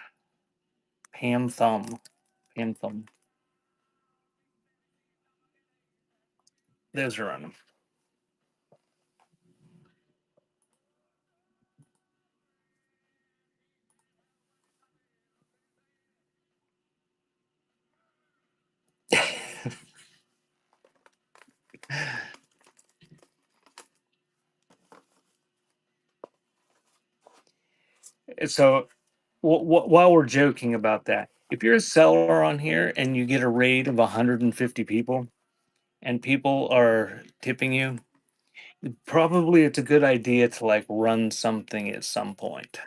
Pam Thumb. Pam Thumb. Those are on them. So, while we're joking about that, if you're a seller on here and you get a raid of 150 people, and people are tipping you, probably it's a good idea to like run something at some point.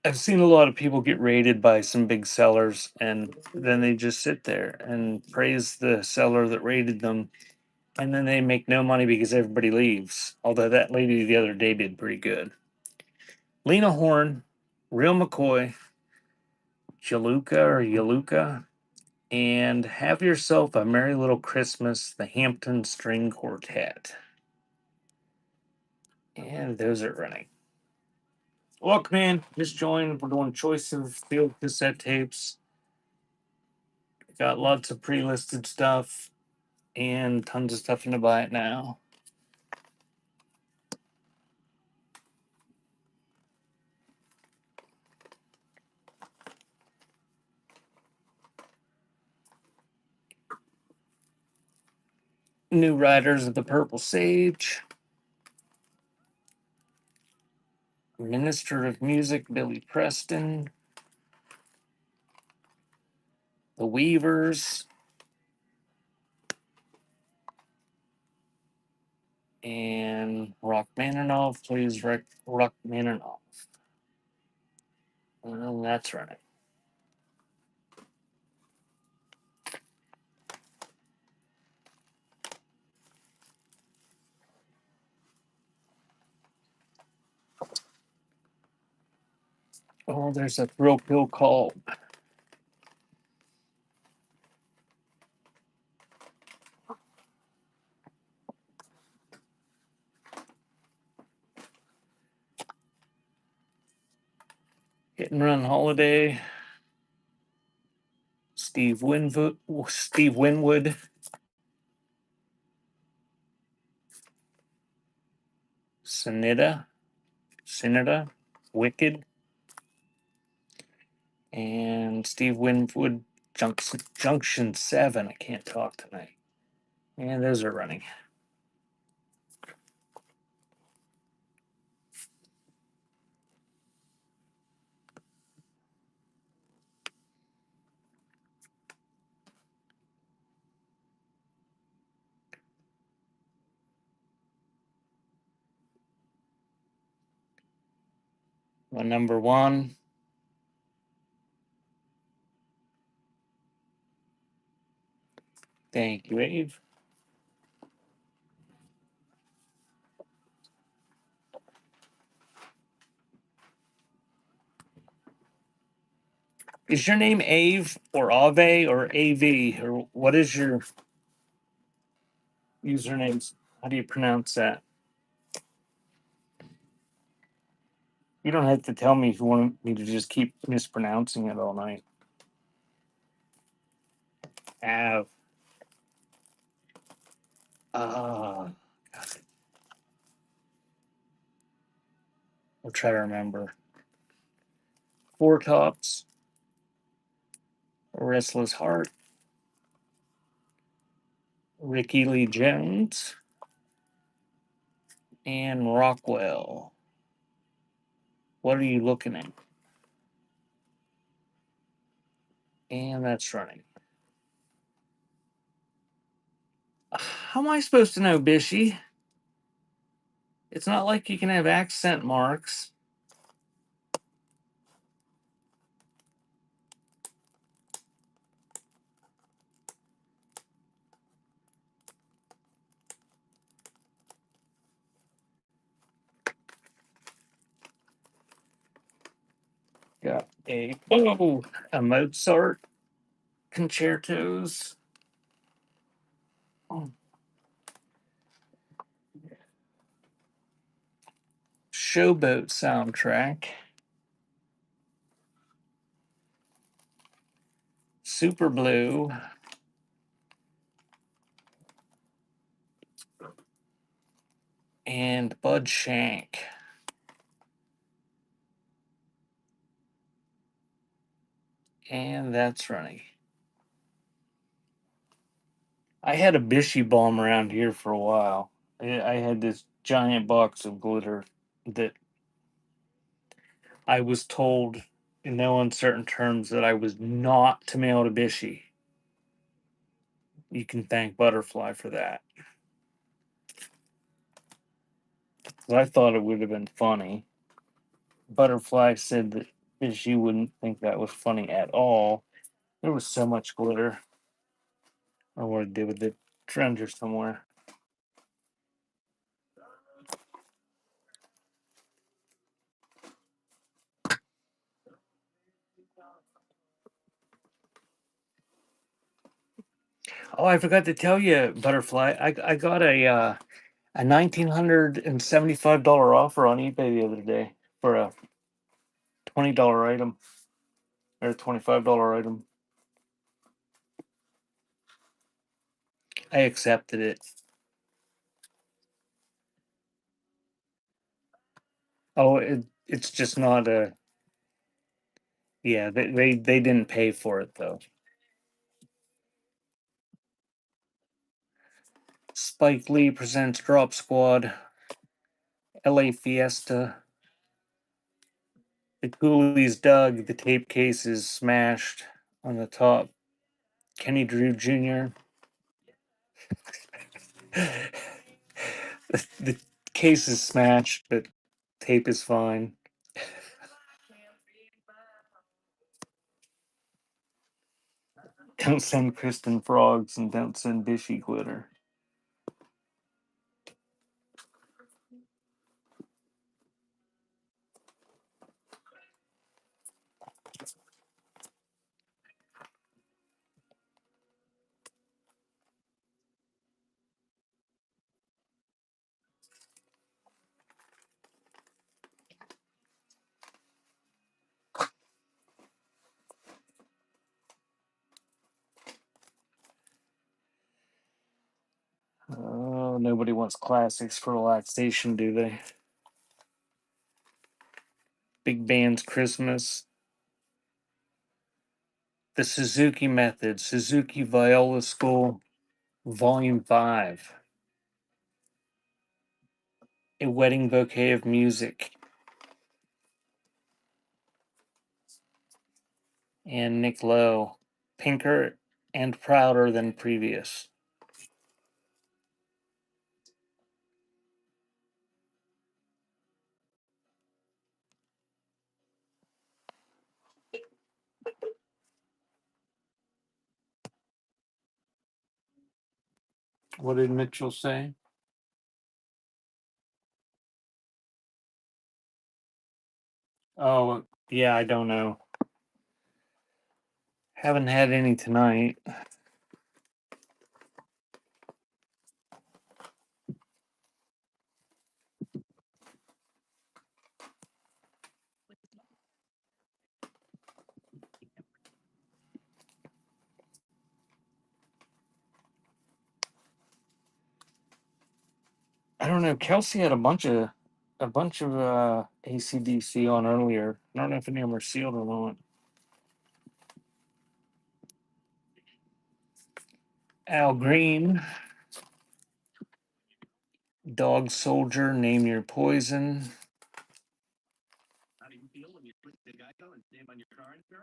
I've seen a lot of people get raided by some big sellers and then they just sit there and praise the seller that raided them, and then they make no money because everybody leaves. Although that lady the other day did pretty good. Lena Horne, Real McCoy, Jaluka, and Have Yourself a Merry Little Christmas, the Hampton String Quartet. And those are running. Look, man, just joined. We're doing choice of field cassette tapes. Got lots of pre-listed stuff and tons of stuff in to buy it now. New Riders of the Purple Sage. Minister of Music, Billy Preston. The Weavers. And Rachmaninoff plays Rachmaninoff. And that's running. Oh, there's a thrill pill call. Hit and Run Holiday. Steve Winwood. Sinida, Wicked, and Steve Winwood, Junction 7. I can't talk tonight. And those are running. Number 1. Thank you, Ave. Is your name Ave or Ave or AV, or what is your username? How do you pronounce that? You don't have to tell me if you want me to just keep mispronouncing it all night. Av. Got it. I'll try to remember. Four Tops, Restless Heart, Ricky Lee Jones, and Rockwell. What are you looking at? And that's running. How am I supposed to know, Bishy? It's not like you can have accent marks. Got a Mozart concertos. Showboat soundtrack. Super Blue. And Bud Shank. And that's running. I had a Bishy bomb around here for a while. I had this giant box of glitter that I was told in no uncertain terms that I was not to mail to Bishy. You can thank Butterfly for that. 'Cause I thought it would have been funny. Butterfly said that she wouldn't think that was funny at all. There was so much glitter. Or what it did with the treasure somewhere. Oh, I forgot to tell you, Butterfly. I got a $1,975 offer on eBay the other day for a $20 item or a $25 item. I accepted it. Oh, it's just not a. Yeah, they didn't pay for it though. Spike Lee presents Drop Squad, LA Fiesta. The Coolies dug. The tape case is smashed on the top. Kenny Drew Jr. The case is smashed, but tape is fine. Don't send Kristen frogs and don't send Bishy glitter. Oh, nobody wants classics for relaxation, do they? Big Band's Christmas. The Suzuki Method, Suzuki Viola School, Volume 5. A Wedding Bouquet of Music. And Nick Lowe, Pinker and Prouder Than Previous. What did Mitchell say? Oh, yeah, I don't know. Haven't had any tonight. I don't know. Kelsey had a bunch of ACDC on earlier. I don't know if any of them are sealed or not. Al Green, Dog Soldier, Name Your Poison.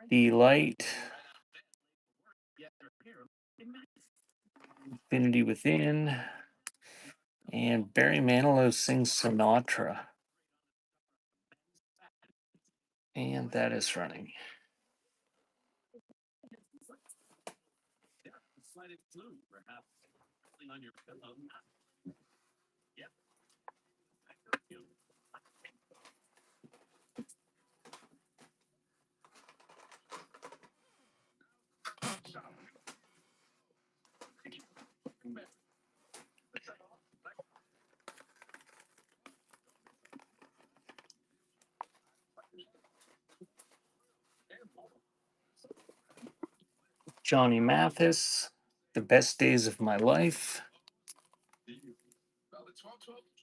The Light, Infinity Within, and Barry Manilow sings Sinatra. And that is running. Johnny Mathis, The Best Days of My Life.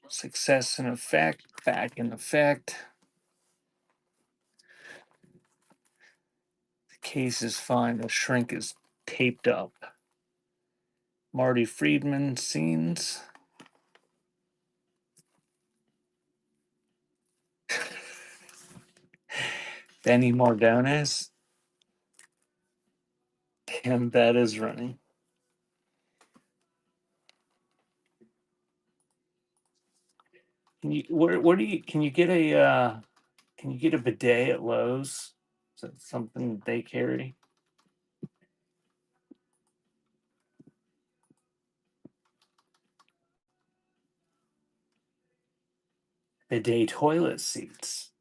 Success in Effect, Back in Effect. The case is fine. The shrink is taped up. Marty Friedman, Scenes. Benny Mardones. And that is running. Where do you can you get a bidet at Lowe's? Is that something that they carry? Bidet toilet seats,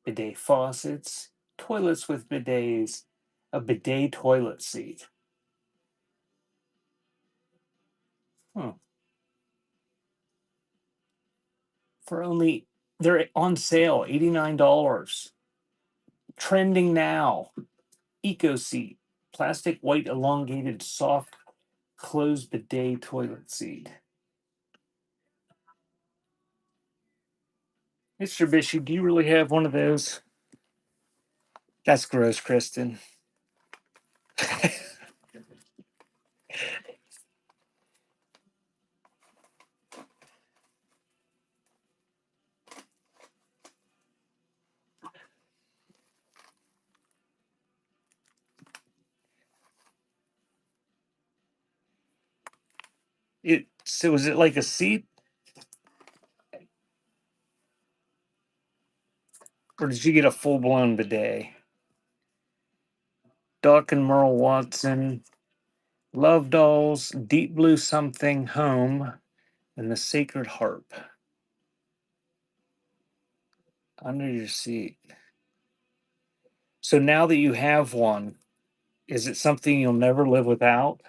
bidet faucets, toilets with bidets, a bidet toilet seat. Huh. For only they're on sale, $89. Trending now. Eco seat, plastic white elongated soft closed bidet toilet seat. Mr. Bishop, do you really have one of those? That's gross, Kristen. So is it like a seat, or did you get a full blown bidet? Doc and Merle Watson, Love Dolls, Deep Blue Something, Home, and the Sacred Harp. Under your seat. So now that you have one, is it something you'll never live without?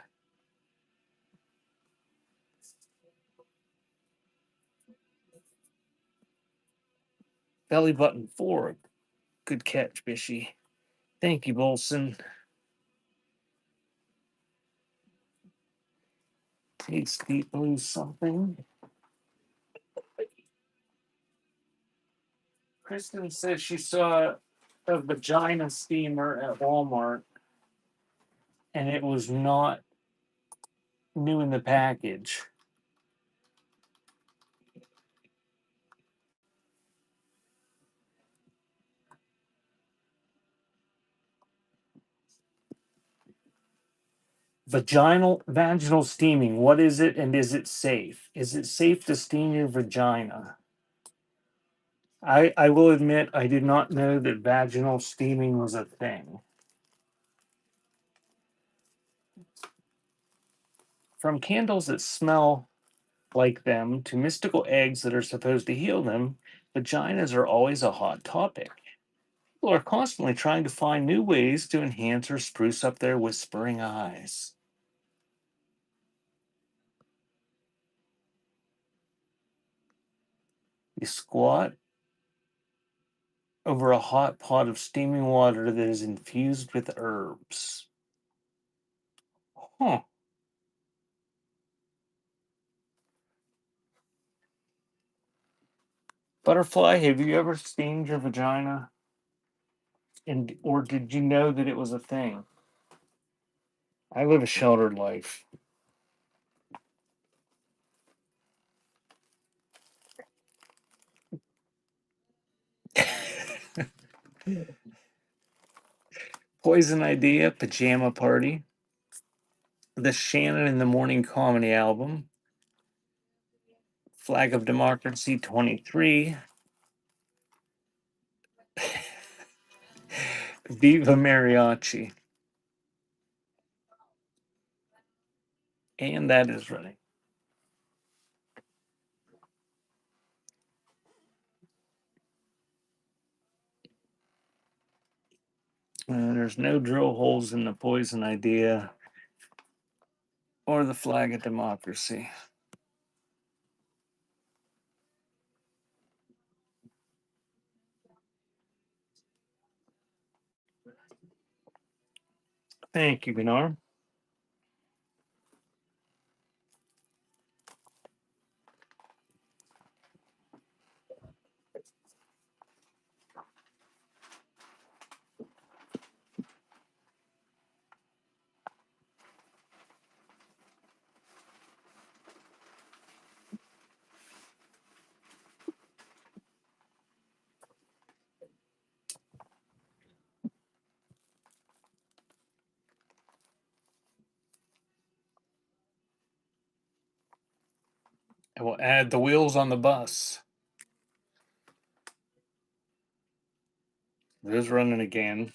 Belly button forward. Good catch, Bishy. Thank you, Bolson. Needs Deep Blue Something. Kristen says she saw a vagina steamer at Walmart and it was not new in the package. Vaginal steaming. What is it and is it safe? Is it safe to steam your vagina? I will admit I did not know that vaginal steaming was a thing. From candles that smell like them to mystical eggs that are supposed to heal them, vaginas are always a hot topic. People are constantly trying to find new ways to enhance or spruce up their whispering eyes. You squat over a hot pot of steaming water that is infused with herbs. Huh. Butterfly, have you ever steamed your vagina? And or did you know that it was a thing? I live a sheltered life. Poison Idea, Pajama Party, the Shannon in the Morning Comedy album, Flag of Democracy 23, Viva Mariachi. And that is right. There's no drill holes in the Poison Idea or the Flag of Democracy. Thank you, Bernard. I will add the wheels on the bus. There's running again.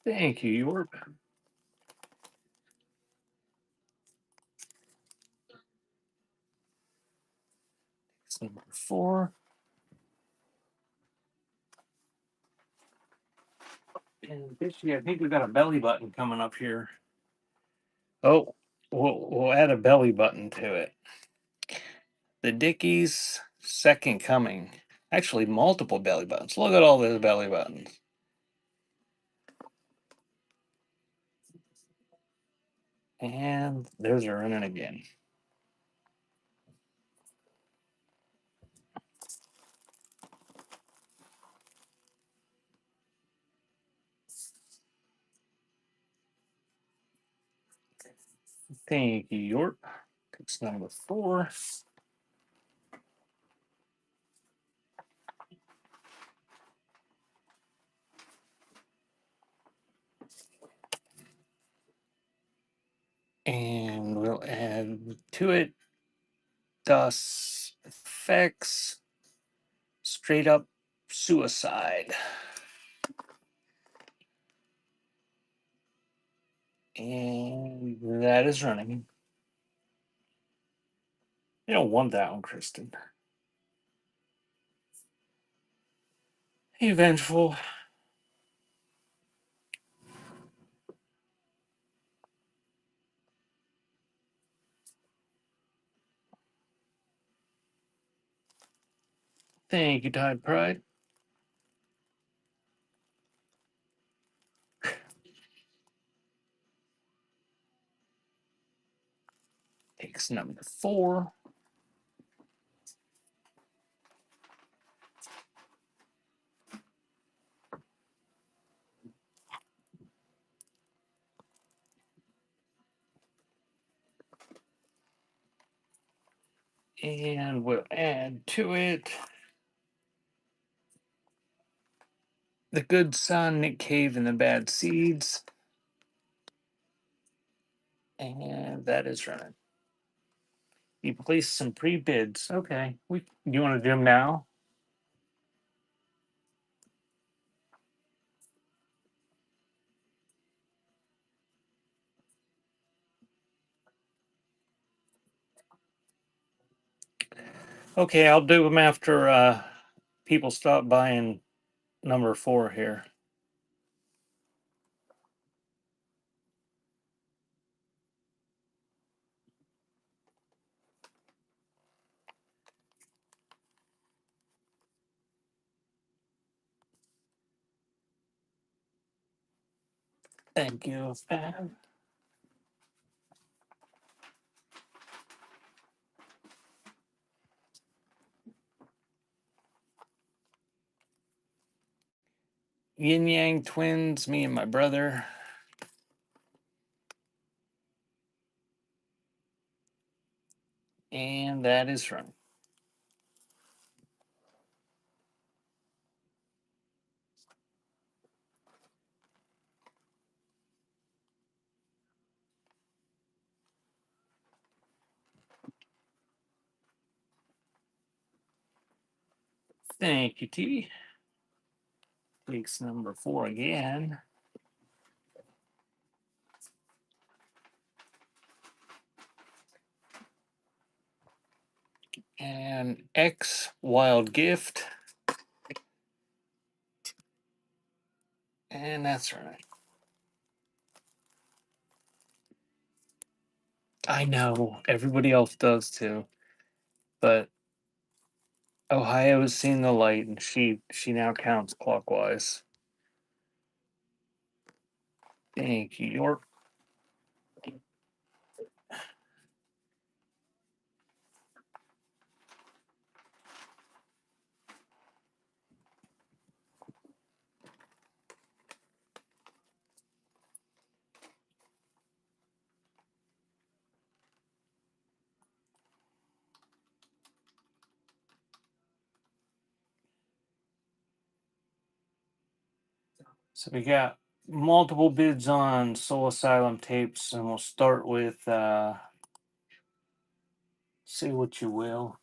Thank you, York. It's number 4. And Fishy, I think we got a belly button coming up here. Oh, we'll add a belly button to it. The Dickies Second Coming. Actually, multiple belly buttons. Look at all those belly buttons. And there's a running again. Thank you, York. It's number 4. And we'll add to it Das Effects Straight Up Suicide. And that is running. You don't want that one, Kristen. Hey, Vengeful. Thank you, Tide Pride. Takes number 4. And we'll add to it The Good Son, Nick Cave, and the Bad Seeds. And that is running. You placed some pre-bids. Okay. You want to do them now? Okay, I'll do them after people stop buying number 4 here. Thank you, Fab. Yin Yang Twins, me and my brother. And that is running. Thank you, T. Takes number 4 again. And X Wild Gift. And that's right. I know everybody else does too, but Ohio has seen the light, and she now counts clockwise. Thank you, York. So we got multiple bids on Soul Asylum tapes, and we'll start with Say What You Will.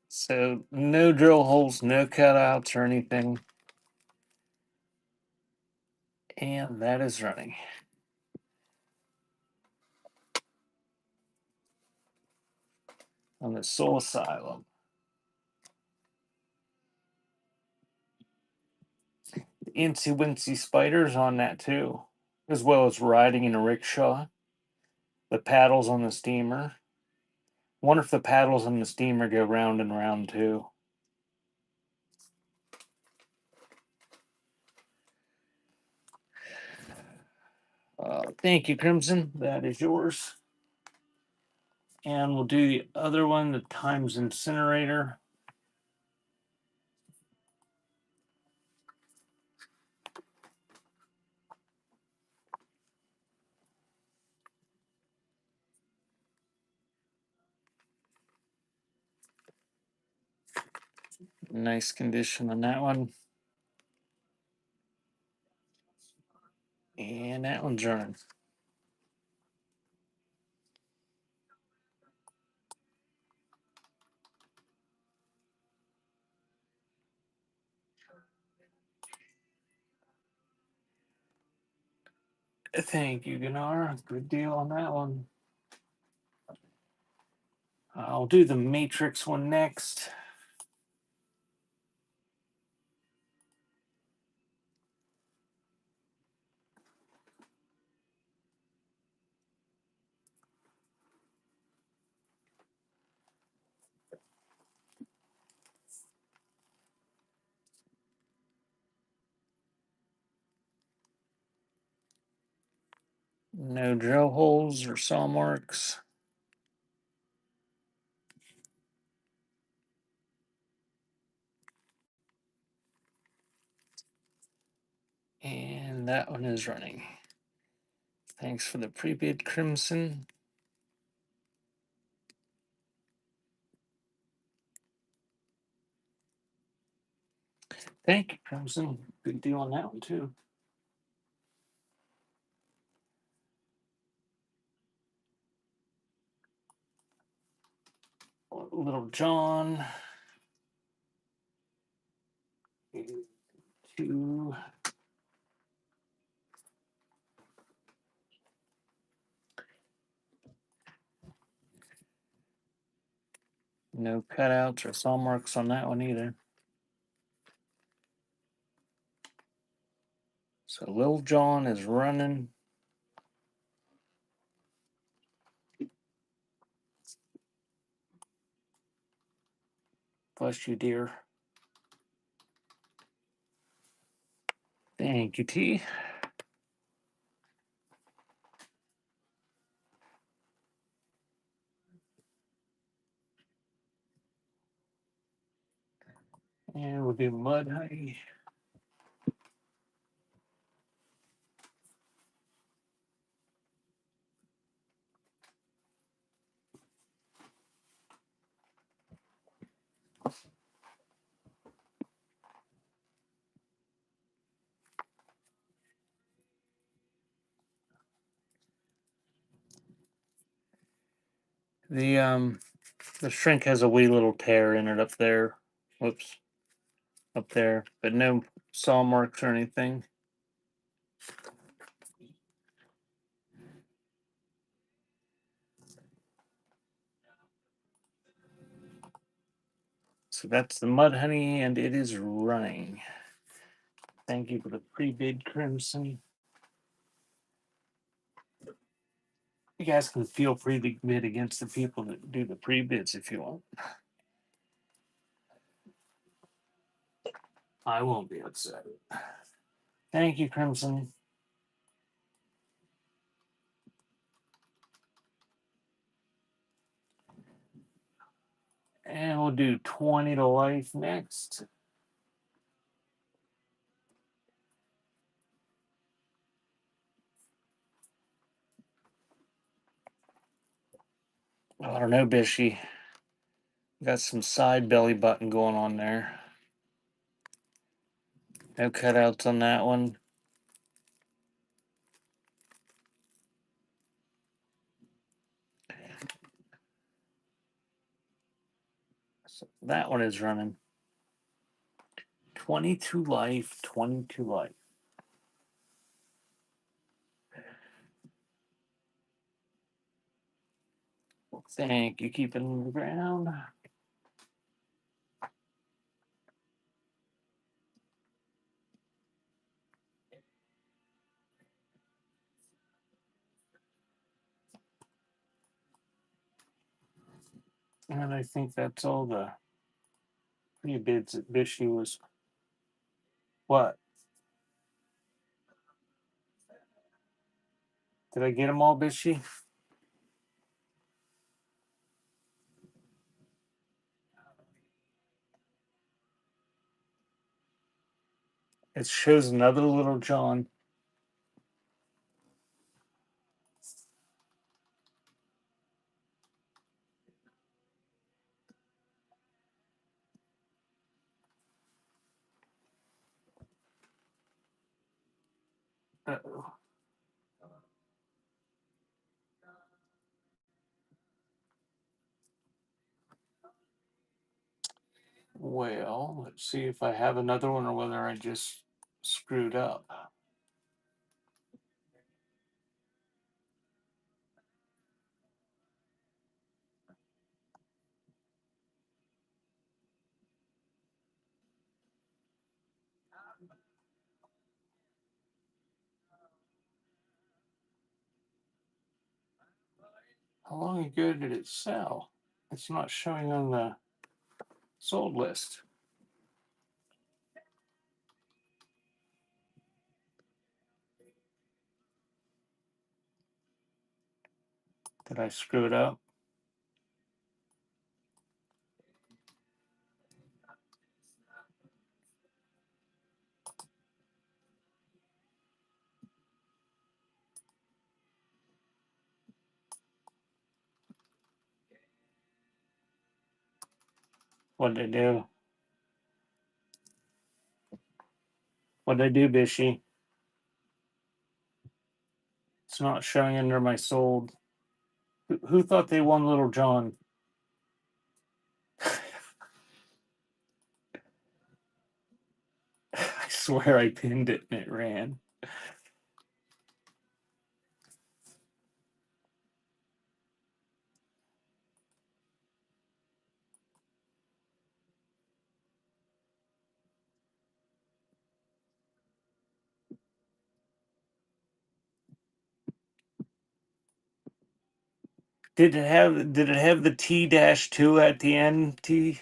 So no drill holes, no cutouts or anything. And that is running. On the Soul Asylum. The Incy Wincy Spiders on that too, as well as riding in a rickshaw. The paddles on the steamer. Wonder if the paddles on the steamer go round and round too. Thank you, Crimson. That is yours. And we'll do the other one, the Times Incinerator. Nice condition on that one. And that one's running. Thank you, Gunnar. Good deal on that one. I'll do the Matrix one next. No drill holes or saw marks. And that one is running. Thanks for the pre-bid, Crimson. Thank you, Crimson. Good deal on that one too. Little John. Two. No cutouts or saw marks on that one either. So Lil John is running. Bless you, dear. Thank you, T. And we'll do Mud Honey. The shrink has a wee little tear in it up there. Whoops. Up there. But no saw marks or anything. So that's the Mud Honey, and it is running. Thank you for the pre-bid, Crimson. You guys can feel free to bid against the people that do the pre-bids if you want. I won't be upset. Thank you, Crimson. And we'll do 20 to life next. I don't know, Bishy. Got some side belly button going on there. No cutouts on that one. So that one is running 22 life, 22 life. Thank you. Keep it on the ground. And I think that's all the pre-bids that Bishy was. What? Did I get them all, Bishy? It shows another Little John. Uh-oh. Well, let's see if I have another one or whether I just screwed up. How long ago did it sell? It's not showing on the sold list. Did I screw it up? What did I do? What did I do, Bishy? It's not showing under my sold. Who thought they won Little John? I swear I pinned it and it ran. Did it have the T-2 at the end? T?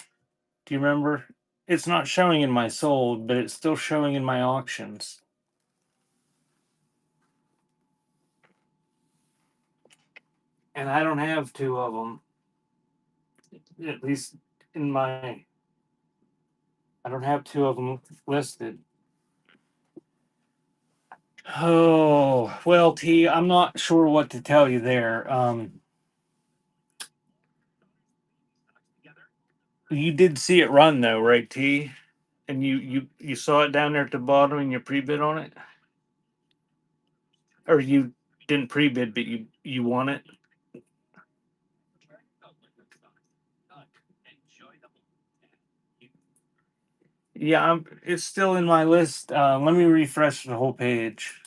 Do you remember? It's not showing in my sold, but it's still showing in my auctions. And I don't have two of them. At least in my, I don't have two of them listed. Oh, well, T, I'm not sure what to tell you there. You did see it run though, right, T? And you saw it down there at the bottom and you pre-bid on it? Or you didn't pre-bid, but you won it? Yeah, it's still in my list. Let me refresh the whole page.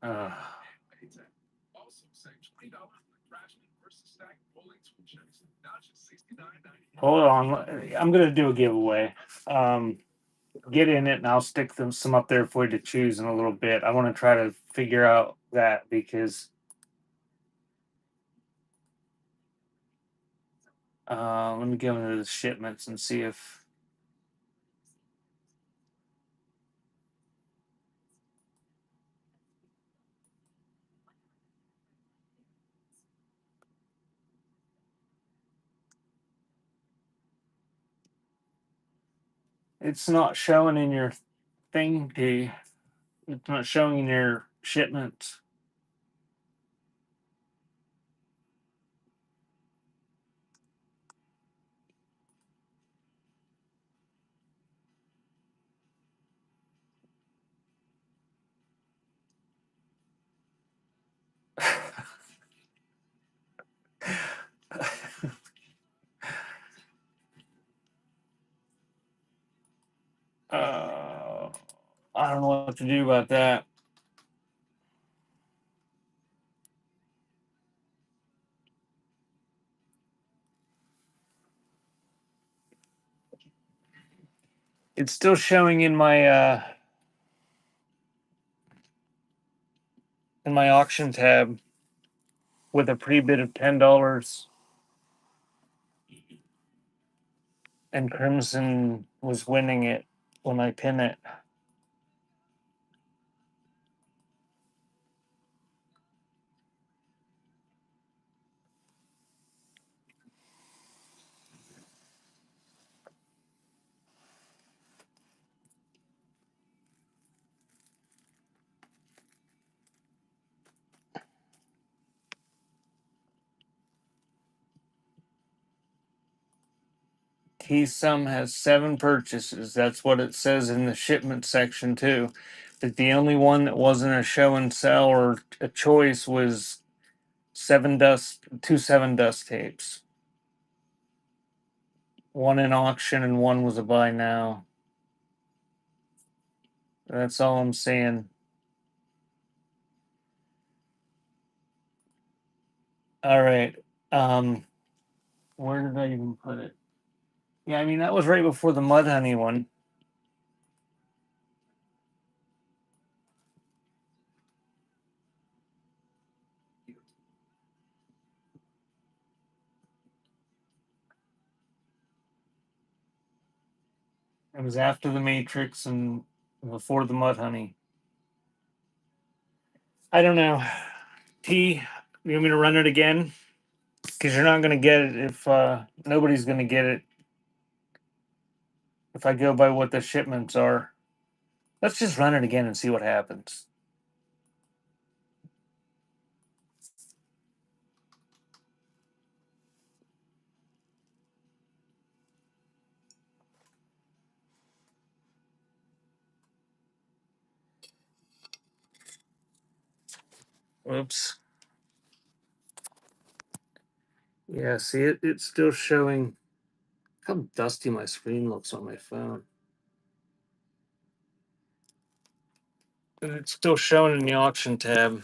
Uh, Hold on. I'm gonna do a giveaway. Um, get in it, and I'll stick some up there for you to choose in a little bit. I want to try to figure out that because Let me go into the shipments and see if it's not showing in your thing. It's not showing in your shipments. uh, I don't know what to do about that. It's still showing in my auction tab with a pre-bid of $10, and Crimson was winning it when I pin it. T-Sum has 7 purchases. That's what it says in the shipment section too. But the only one that wasn't a show and sell or a choice was 7 dust tapes. One in auction and one was a buy now. That's all I'm saying. All right. Where did I even put it? Yeah, I mean that was right before the mud honey one. It was after the Matrix and before the mud honey. I don't know. T, you want me to run it again? Because you're not going to get it if nobody's going to get it if I go by what the shipments are. Let's just run it again and see what happens. Oops. Yeah, see it. It's still showing. How dusty my screen looks on my phone. And it's still showing in the auction tab.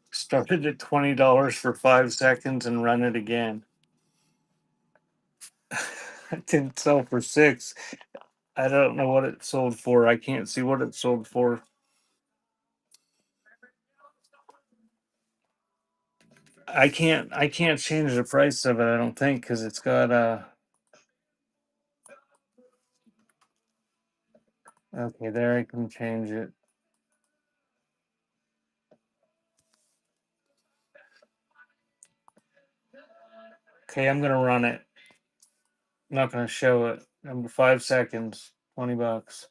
Started at $20 for 5 seconds and run it again. It didn't sell for 6. I don't know what it sold for. I can't see what it sold for. I can't change the price of it, I don't think, because it's got okay, there I can change it. Okay, I'm gonna run it. I'm not gonna show it. Number 5 seconds, $20.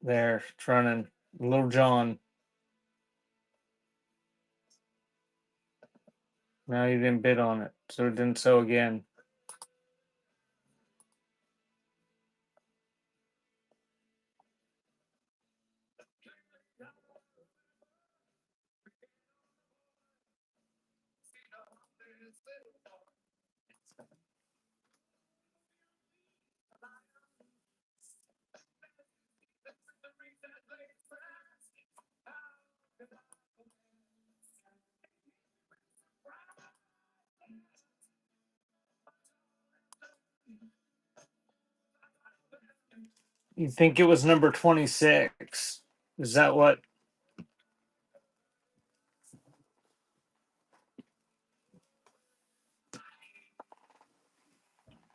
There, it's running. Little John. Now you didn't bid on it, so it didn't sell again. You think it was number 26? Is that what?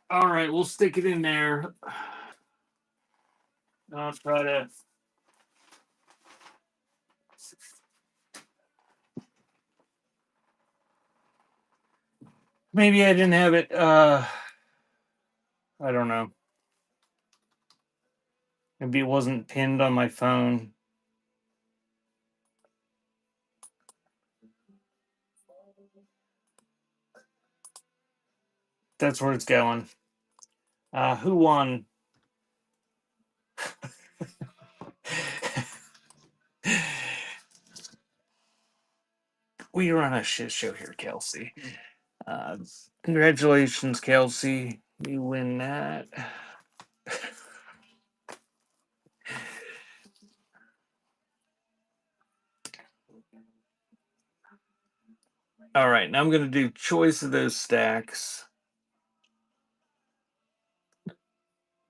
All right, we'll stick it in there. I'll try to. Maybe I didn't have it. I don't know. Maybe it wasn't pinned on my phone. That's where it's going. Who won? We run a shit show here, Kelsey. Uh, Congratulations, Kelsey. You win that. All right, now I'm going to do choice of those stacks.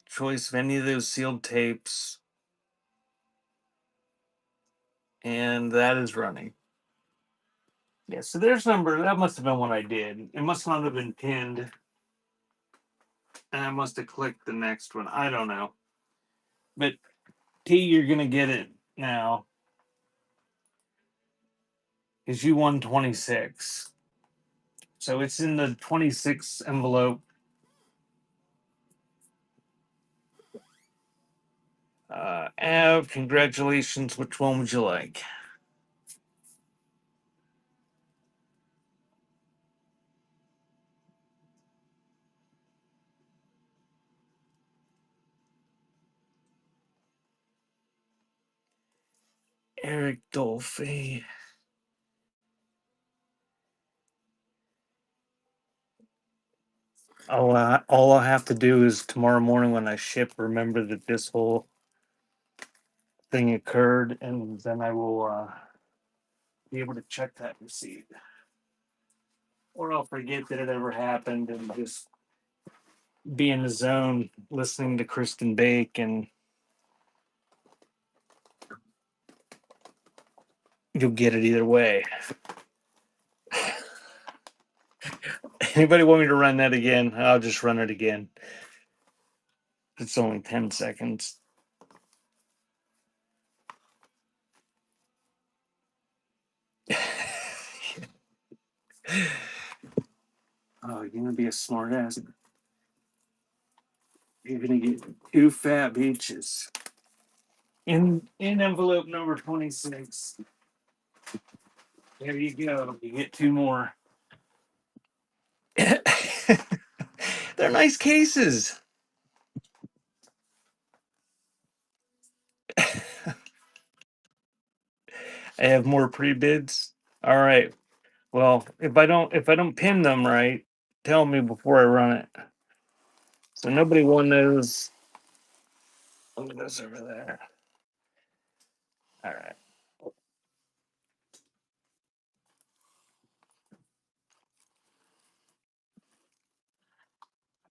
Choice of any of those sealed tapes. And that is running. Yeah, so there's number. That must have been what I did. It must not have been pinned. And I must have clicked the next one. I don't know. But T, you're going to get it now. Because you won 26. So it's in the 26 envelope. Av, congratulations. Which one would you like? Eric Dolphy. All I have to do is tomorrow morning when I ship, remember that this whole thing occurred, and then I will be able to check that receipt. Or I'll forget that it ever happened and just be in the zone listening to Kristen Bake, and you'll get it either way. Anybody want me to run that again? I'll just run it again. It's only 10 seconds. Oh, you're gonna be a smart ass. You're gonna get 2 fat beaches. In envelope number 26. There you go. You get 2 more. They're nice cases. I have more pre-bids. All right. Well, if I don't pin them right, tell me before I run it. So nobody won those. Look at this over there. All right.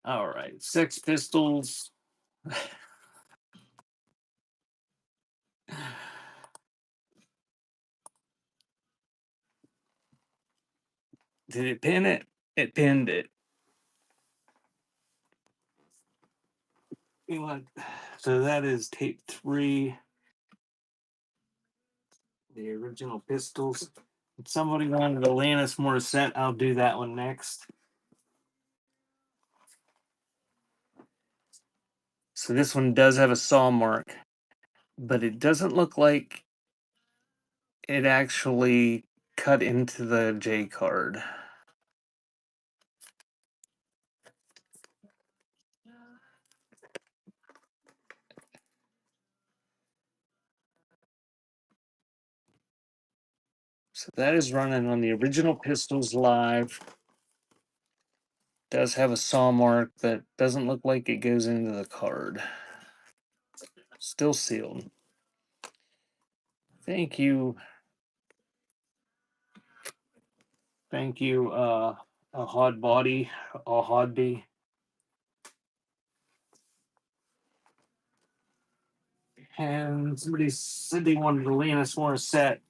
All right. Sex Pistols. Did it pin it? It pinned it. You want, so that is tape 3, the original Pistols. If somebody wanted Alanis Morissette, I'll do that one next. So this one does have a saw mark, but it doesn't look like it actually cut into the J card. So that is running on the original Pistols Live. Does have a saw mark, but doesn't look like it goes into the card. Still sealed. Thank you. Thank you, a hot body, a hotby. And somebody said they wanted to land us more set.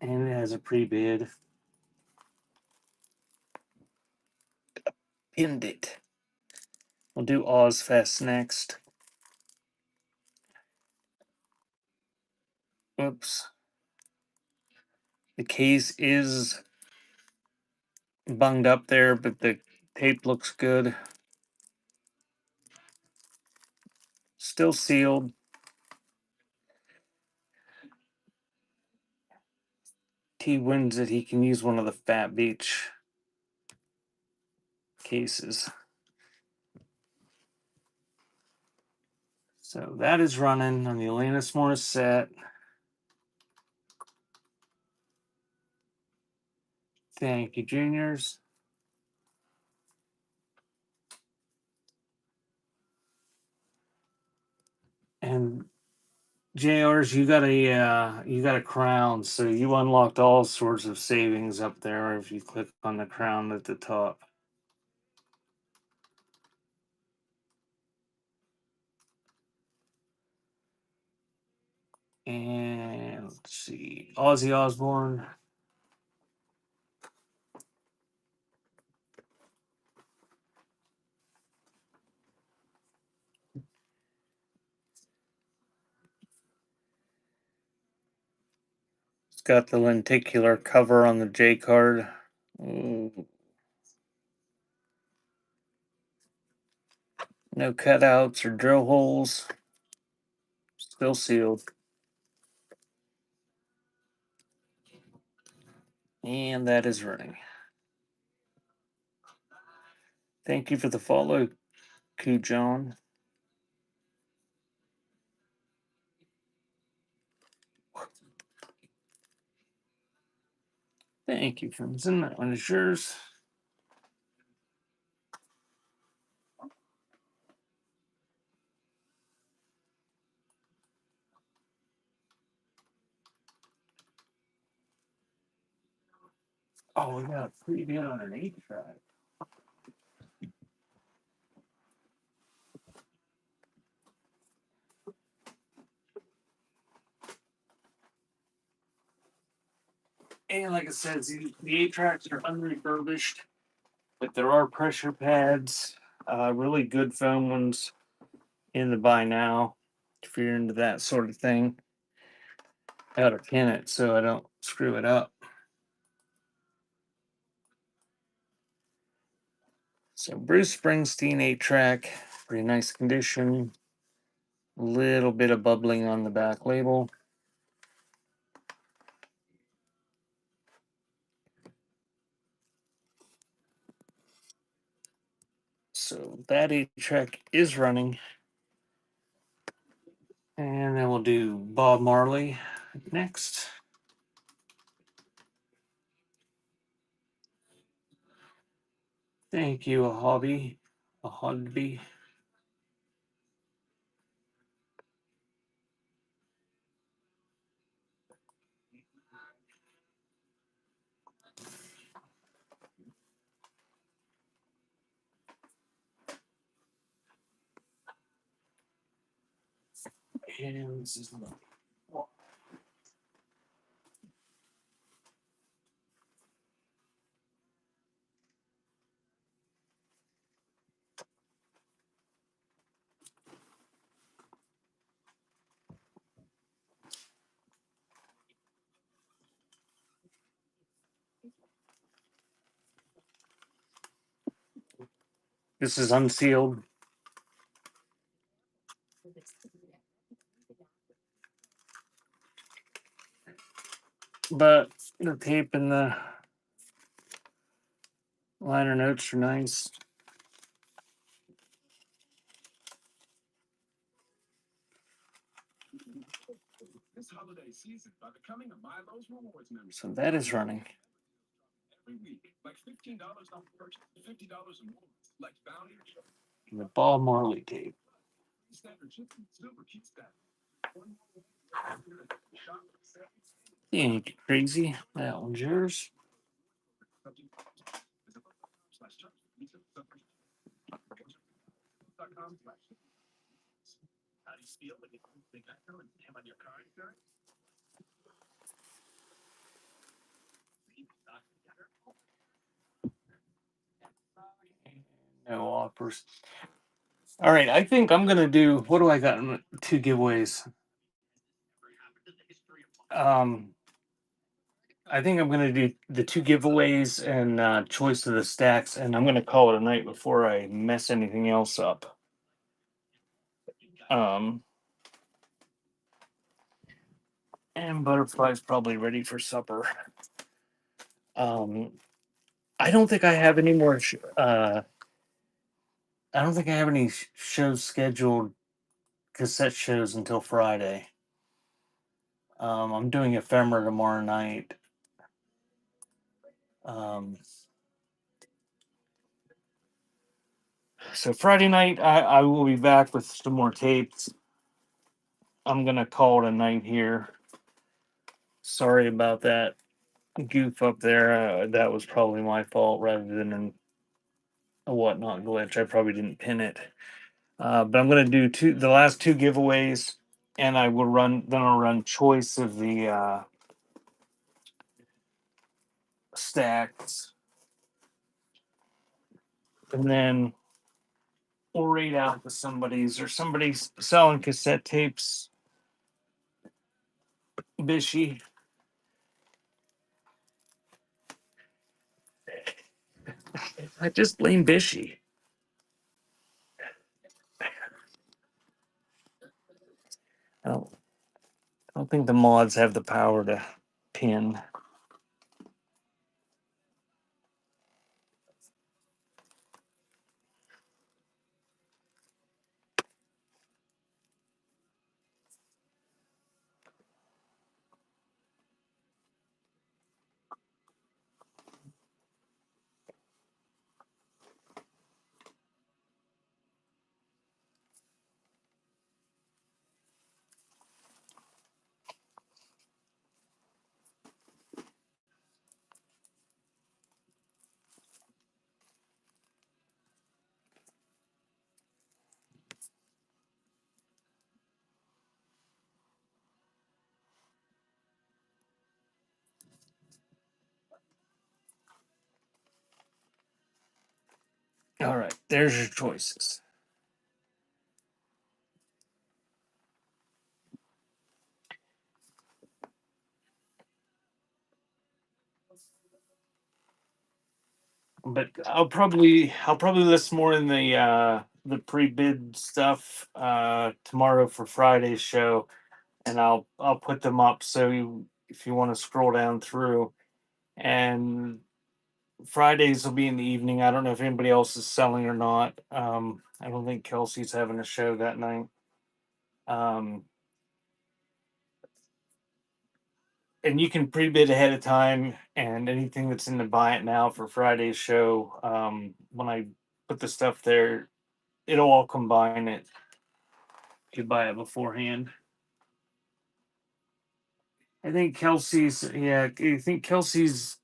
And it has a pre-bid. Pinned it. We'll do Ozfest next. Oops. The case is bunged up there, but the tape looks good. Still sealed. T wins it. He can use one of the Fat Beach cases. So that is running on the Alanis Morissette. Thank you, juniors. And JRs, you got a crown, so you unlocked all sorts of savings up there if you click on the crown at the top. And let's see, Ozzy Osbourne. It's got the lenticular cover on the J card. Ooh. No cutouts or drill holes. Still sealed. And that is running. Thank you for the follow, Q John. Thank you, Crimson. That one is yours. Oh, we got a preview on an 8-track. And like I said, the 8-tracks are unrefurbished, but there are pressure pads, really good foam ones in the buy now if you're into that sort of thing. I gotta pin it so I don't screw it up. So Bruce Springsteen 8-track, pretty nice condition. A little bit of bubbling on the back label. So that 8-track is running. And then we'll do Bob Marley next. Thank you, a hobby. And this is this is unsealed. But the tape and the liner notes are nice. So that is running. The Bob Marley tape. Ain't crazy. That one's yours. No offers. All right, I think I'm gonna do. What do I got? Two giveaways. Um, I think I'm gonna do the two giveaways and choice of the stacks, and I'm gonna call it a night before I mess anything else up. Um, and Butterfly's probably ready for supper. Um, I don't think I have any more. I don't think I have any shows scheduled, cassette shows until Friday. I'm doing Ephemera tomorrow night. Um, so Friday night, I will be back with some more tapes. I'm gonna call it a night here. Sorry about that goof up there. That was probably my fault rather than a whatnot glitch. I probably didn't pin it. But I'm gonna do the last two giveaways, and I will run. Then I'll run choice of the stacks, and then we'll read out to somebody's or somebody's selling cassette tapes. Bishy. I just blame Bishy. I don't think the mods have the power to pin. All right, there's your choices. But I'll probably list more in the pre-bid stuff tomorrow for Friday's show, and I'll put them up so if you want to scroll down through, and Fridays will be in the evening. I don't know if anybody else is selling or not. I don't think Kelsey's having a show that night. Um, and you can pre-bid ahead of time, and anything that's in the buy it now for Friday's show. When I put the stuff there, it'll all combine it if you buy it beforehand. I think Kelsey's, yeah, I think Kelsey's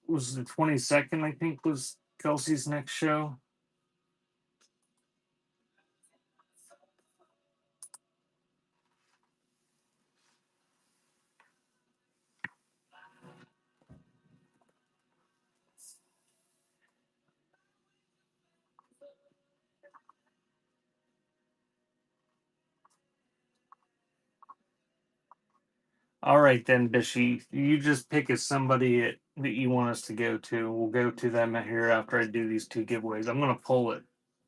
was the 22nd. I think was Kelsey's next show. All right, then, Bishy, you just pick as somebody that you want us to go to. We'll go to them here after I do these two giveaways. I'm gonna pull it.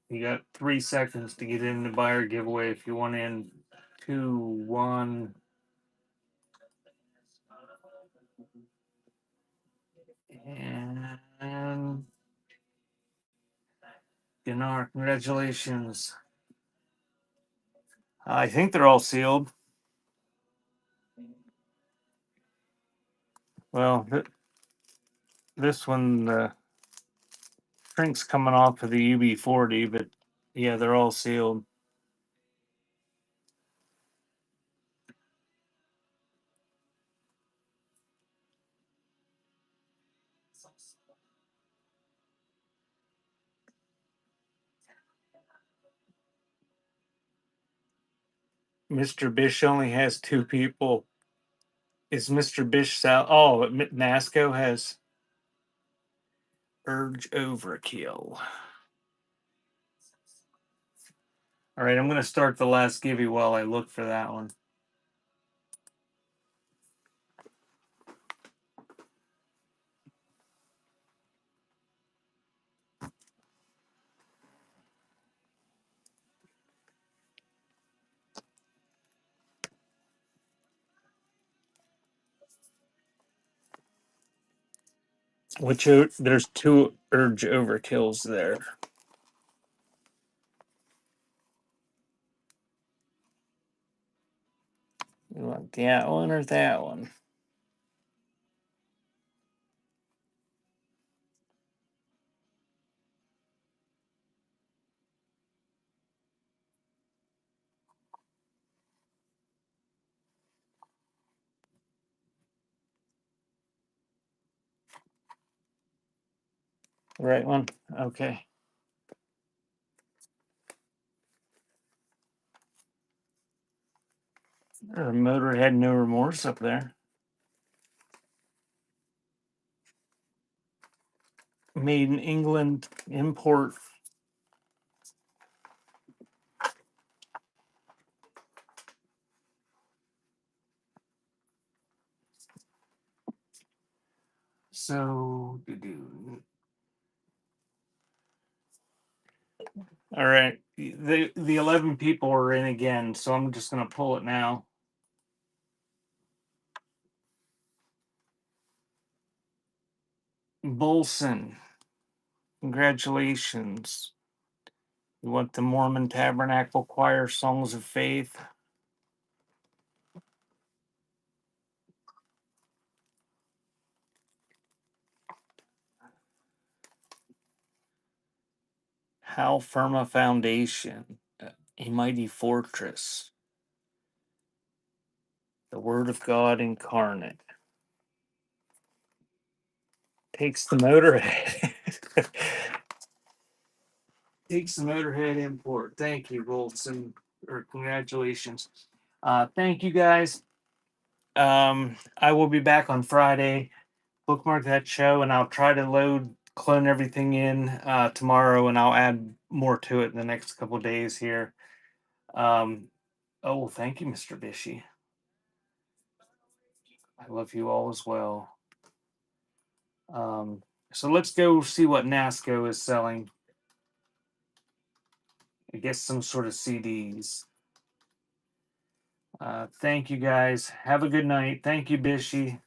You got 3 seconds to get in the buyer giveaway if you want in. Two, one, and Dinar, congratulations. I think they're all sealed. Well, this one, the shrink's coming off of the UB40, but yeah, they're all sealed. Mr. Bish only has two people. Is Mr. Bish Sal? Oh, Nasco has Urge Overkill. All right, I'm going to start the last givey while I look for that one. There's two Urge Overkills there. You want that one or that one? Right one? Okay. There's a Motorhead No Remorse up there. Made in England, import. So, all right. The 11 people are in again, so I'm just going to pull it now. Bolson, congratulations. You want the Mormon Tabernacle Choir Songs of Faith? How Firm a Foundation, A Mighty Fortress, the Word of God Incarnate. Takes the Motorhead. Takes the Motorhead import. Thank you, Bolson, or congratulations. Thank you guys. I will be back on Friday. Bookmark that show, and I'll try to clone everything in tomorrow, and I'll add more to it in the next couple days here. Oh, thank you, Mr. Bishy. I love you all as well. So let's go see what NASCO is selling. I guess some sort of CDs. Thank you guys. Have a good night. Thank you, Bishy.